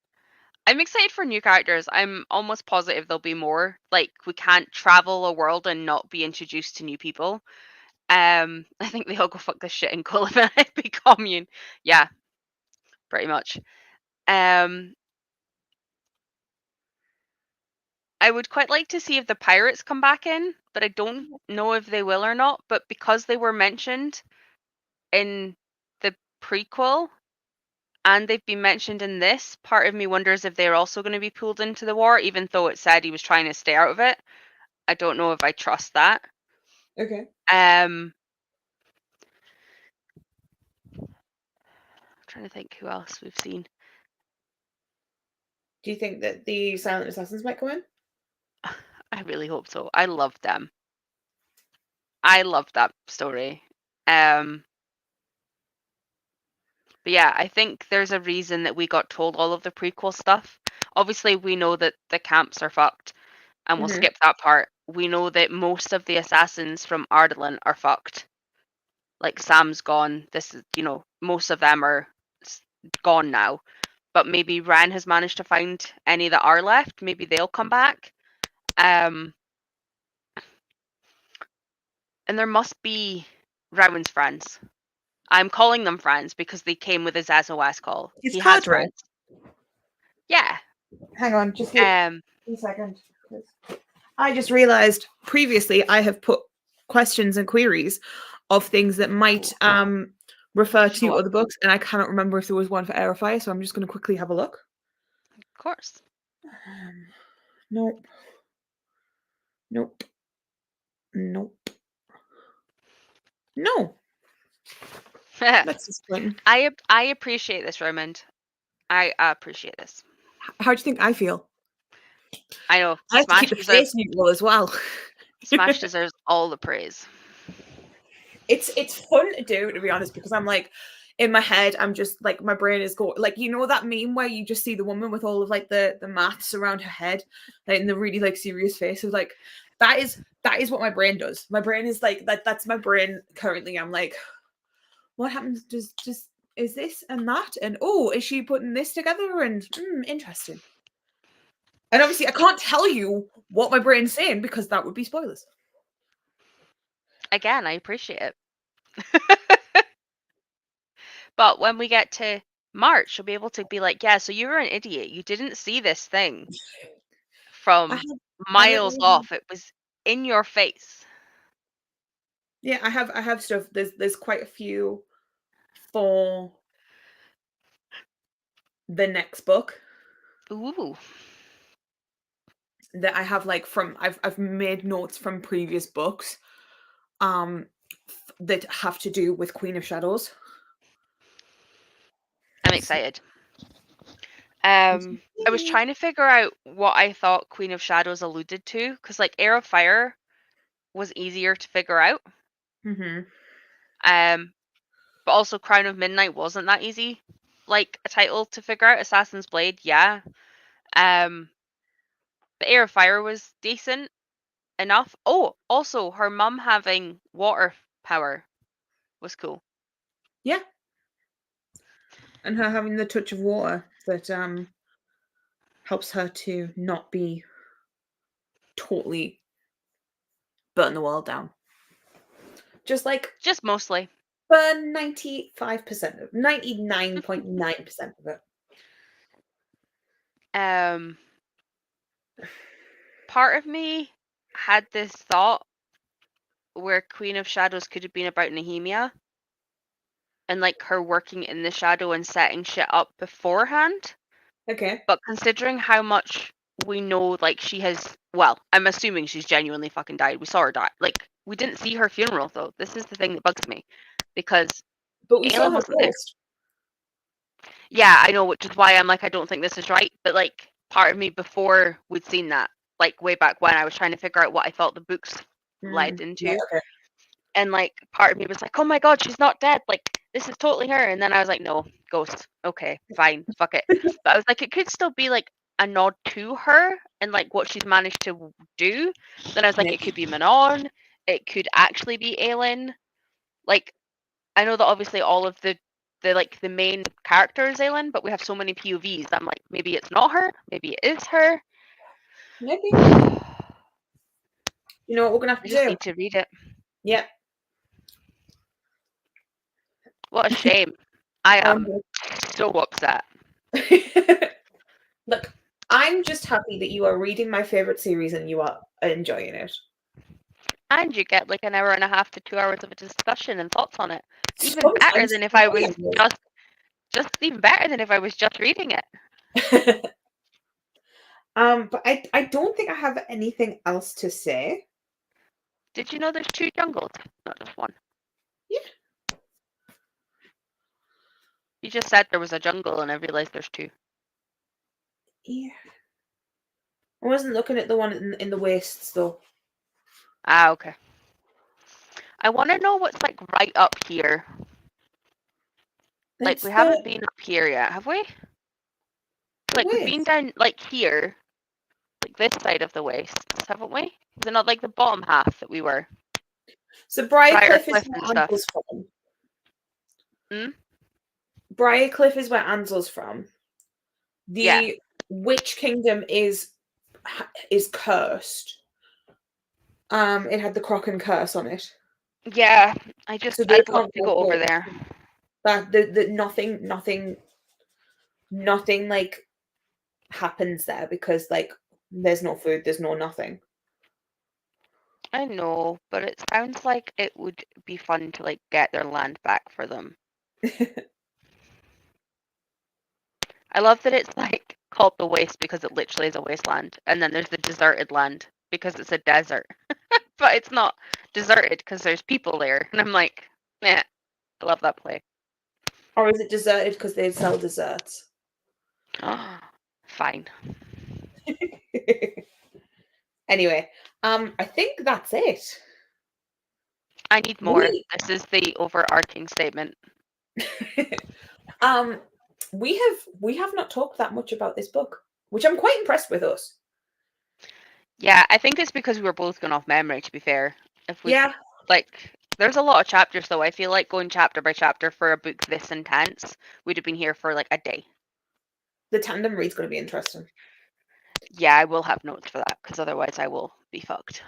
I'm excited for new characters. I'm almost positive there'll be more. Like we can't travel a world and not be introduced to new people. I think they all go fuck this shit and call it an epic commune. Yeah, pretty much. Um, I would quite like to see if the pirates come back in, but I don't know if they will or not. But because they were mentioned in the prequel and they've been mentioned in this, part of me wonders if they're also going to be pulled into the war, even though it said he was trying to stay out of it. I don't know if I trust that. Okay. I'm trying to think who else we've seen. Do you think that the Silent Assassins might come in? I really hope so. I love them. I love that story. Um, but yeah, I think there's a reason that we got told all of the prequel stuff. Obviously, we know that the camps are fucked, and we'll Mhm. skip that part. We know that most of the assassins from Ardalan are fucked. Like Sam's gone. This is, most of them are gone now. But maybe Ran has managed to find any that are left. Maybe they'll come back. And there must be Rowan's friends. I'm calling them friends because they came with his SOS call. His He has cadre. friends. Yeah. Hang on, just give Um. me a second. I just realized previously I have put questions and queries of things that might refer Show to up. other books, and I cannot remember if there was one for Heir of Fire, so I'm just going to quickly have a look. Of course. Nope. Nope. Nope. No. That's disappointing. I appreciate this, Raymond. I appreciate this. How do you think I feel? I know I have to keep Smash the deserves face neutral as well. Smash deserves all the praise. It's fun to do, to be honest, because I'm like in my head, I'm just like my brain is going like that meme where you just see the woman with all of like the maths around her head, like in the really like serious face of like that is what my brain does. My brain is like that's my brain currently. I'm like, what happens? Does is this and that? And oh, is she putting this together? And interesting. And obviously I can't tell you what my brain's saying because that would be spoilers. Again, I appreciate it. But when we get to March, you'll be able to be like, yeah, so you were an idiot. You didn't see this thing I from have I miles literally off. It was in your face. Yeah, I have stuff. There's quite a few for the next book Ooh. that I have like from I've made notes from previous books that have to do with Queen of Shadows. I'm excited. I was trying to figure out what I thought Queen of Shadows alluded to, because like Heir of Fire was easier to figure out. Mm-hmm. But also Crown of Midnight wasn't that easy. Like a title to figure out. Assassin's Blade, yeah. Um, The Heir of Fire was decent enough. Oh, also her mum having water power was cool. Yeah. And her having the touch of water that helps her to not be totally burn the world down. Just mostly. burn 95% of 99.9% of it. Part of me had this thought where Queen of Shadows could have been about Nehemia and like her working in the shadow and setting shit up beforehand. Okay. But considering how much we know, like she has, well, I'm assuming she's genuinely fucking died. We saw her die. Like we didn't see her funeral though. This is the thing that bugs me because But we saw Aelin her wasn't there. ghost. Yeah, I know, which is why I'm like, I don't think this is right. But like, part of me before we'd seen that, like way back when, I was trying to figure out what I thought the books led into. Yeah, okay. And like, part of me was like, oh my god, she's not dead. Like, this is totally her. And then I was like, no, ghost. Okay, fine, fuck it. But I was like, it could still be like a nod to her and like what she's managed to do. Then I was like, it could be Manon. It could actually be Aelin. Like, I know that obviously all of the like the main character is Aelin, but we have so many POVs. I'm like, maybe it's not her. Maybe it is her. Maybe. I You know what we're gonna have to just do? need to read it. Yep. What a shame. I am Um, so upset. Look, I'm just happy that you are reading my favorite series and you are enjoying it. And you get like an hour and a half to 2 hours of a discussion and thouts on it. Even better Sometimes than if I was enjoying just even better than if I was just reading it. it. But I don't think I have anything else to say. Did you know there's 2 jungles, not just one? Yeah. You just said there was a jungle and I realized there's 2. Yeah. I wasn't looking at the one in the wastes though. Ah, okay. I want to know what's like right up here. Like we haven't been up here yet, have we? Like we've been down like here, like this side of the wastes, haven't we? Is it not like the bottom half that we were? So Briarcliff is Cliff where and stuff. Ansel's from. Hmm? Briarcliff is where Ansel's from. The Yeah. Witch Kingdom is cursed. It had the Crocken curse on it. Yeah, I'd love to go over there. That nothing like happens there because like there's no food, there's no nothing. I know, but it sounds like it would be fun to like get their land back for them. I love that it's like called the waste because it literally is a wasteland, and then there's the deserted land because it's a desert. But it's not deserted because there's people there, and I'm like, I love that play. Or is it deserted because they sell desserts? Fine. Anyway, I think that's it. I need more. This is the overarching statement. We have not talked that much about this book, which I'm quite impressed with us. Yeah, I think it's because we were both going off memory, to be fair. Like, there's a lot of chapters, though. I feel like going chapter by chapter for a book this intense, we'd have been here for like a day. The tandem read's going to be interesting. Yeah, I will have notes for that, because otherwise I will be fucked.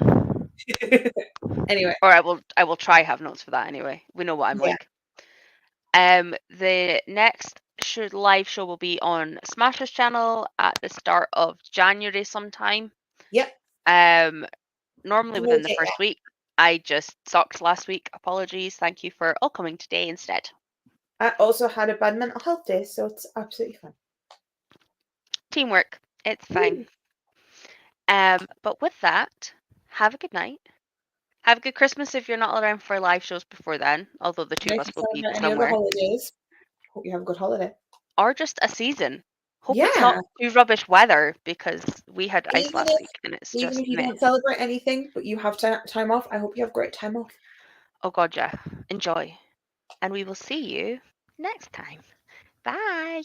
Anyway. Or I will try have notes for that anyway. We know what I'm like. The next live show will be on Smash's channel at the start of January sometime. Yep. Normally within the first week. I just sucked last week. Apologies. Thank you for all coming today instead. I also had a bad mental health day, so it's absolutely fine. Teamwork. It's fine. But with that, have a good night. Have a good Christmas if you're not around for live shows before then, although the 2 of us will be somewhere. Holidays. Hope you have a good holiday. Or just a season. Hope it's not too rubbish weather because we had ice last week and it's just even if you don't celebrate anything, but you have time off, I hope you have great time off. Oh god, yeah. Enjoy. And we will see you next time. Bye.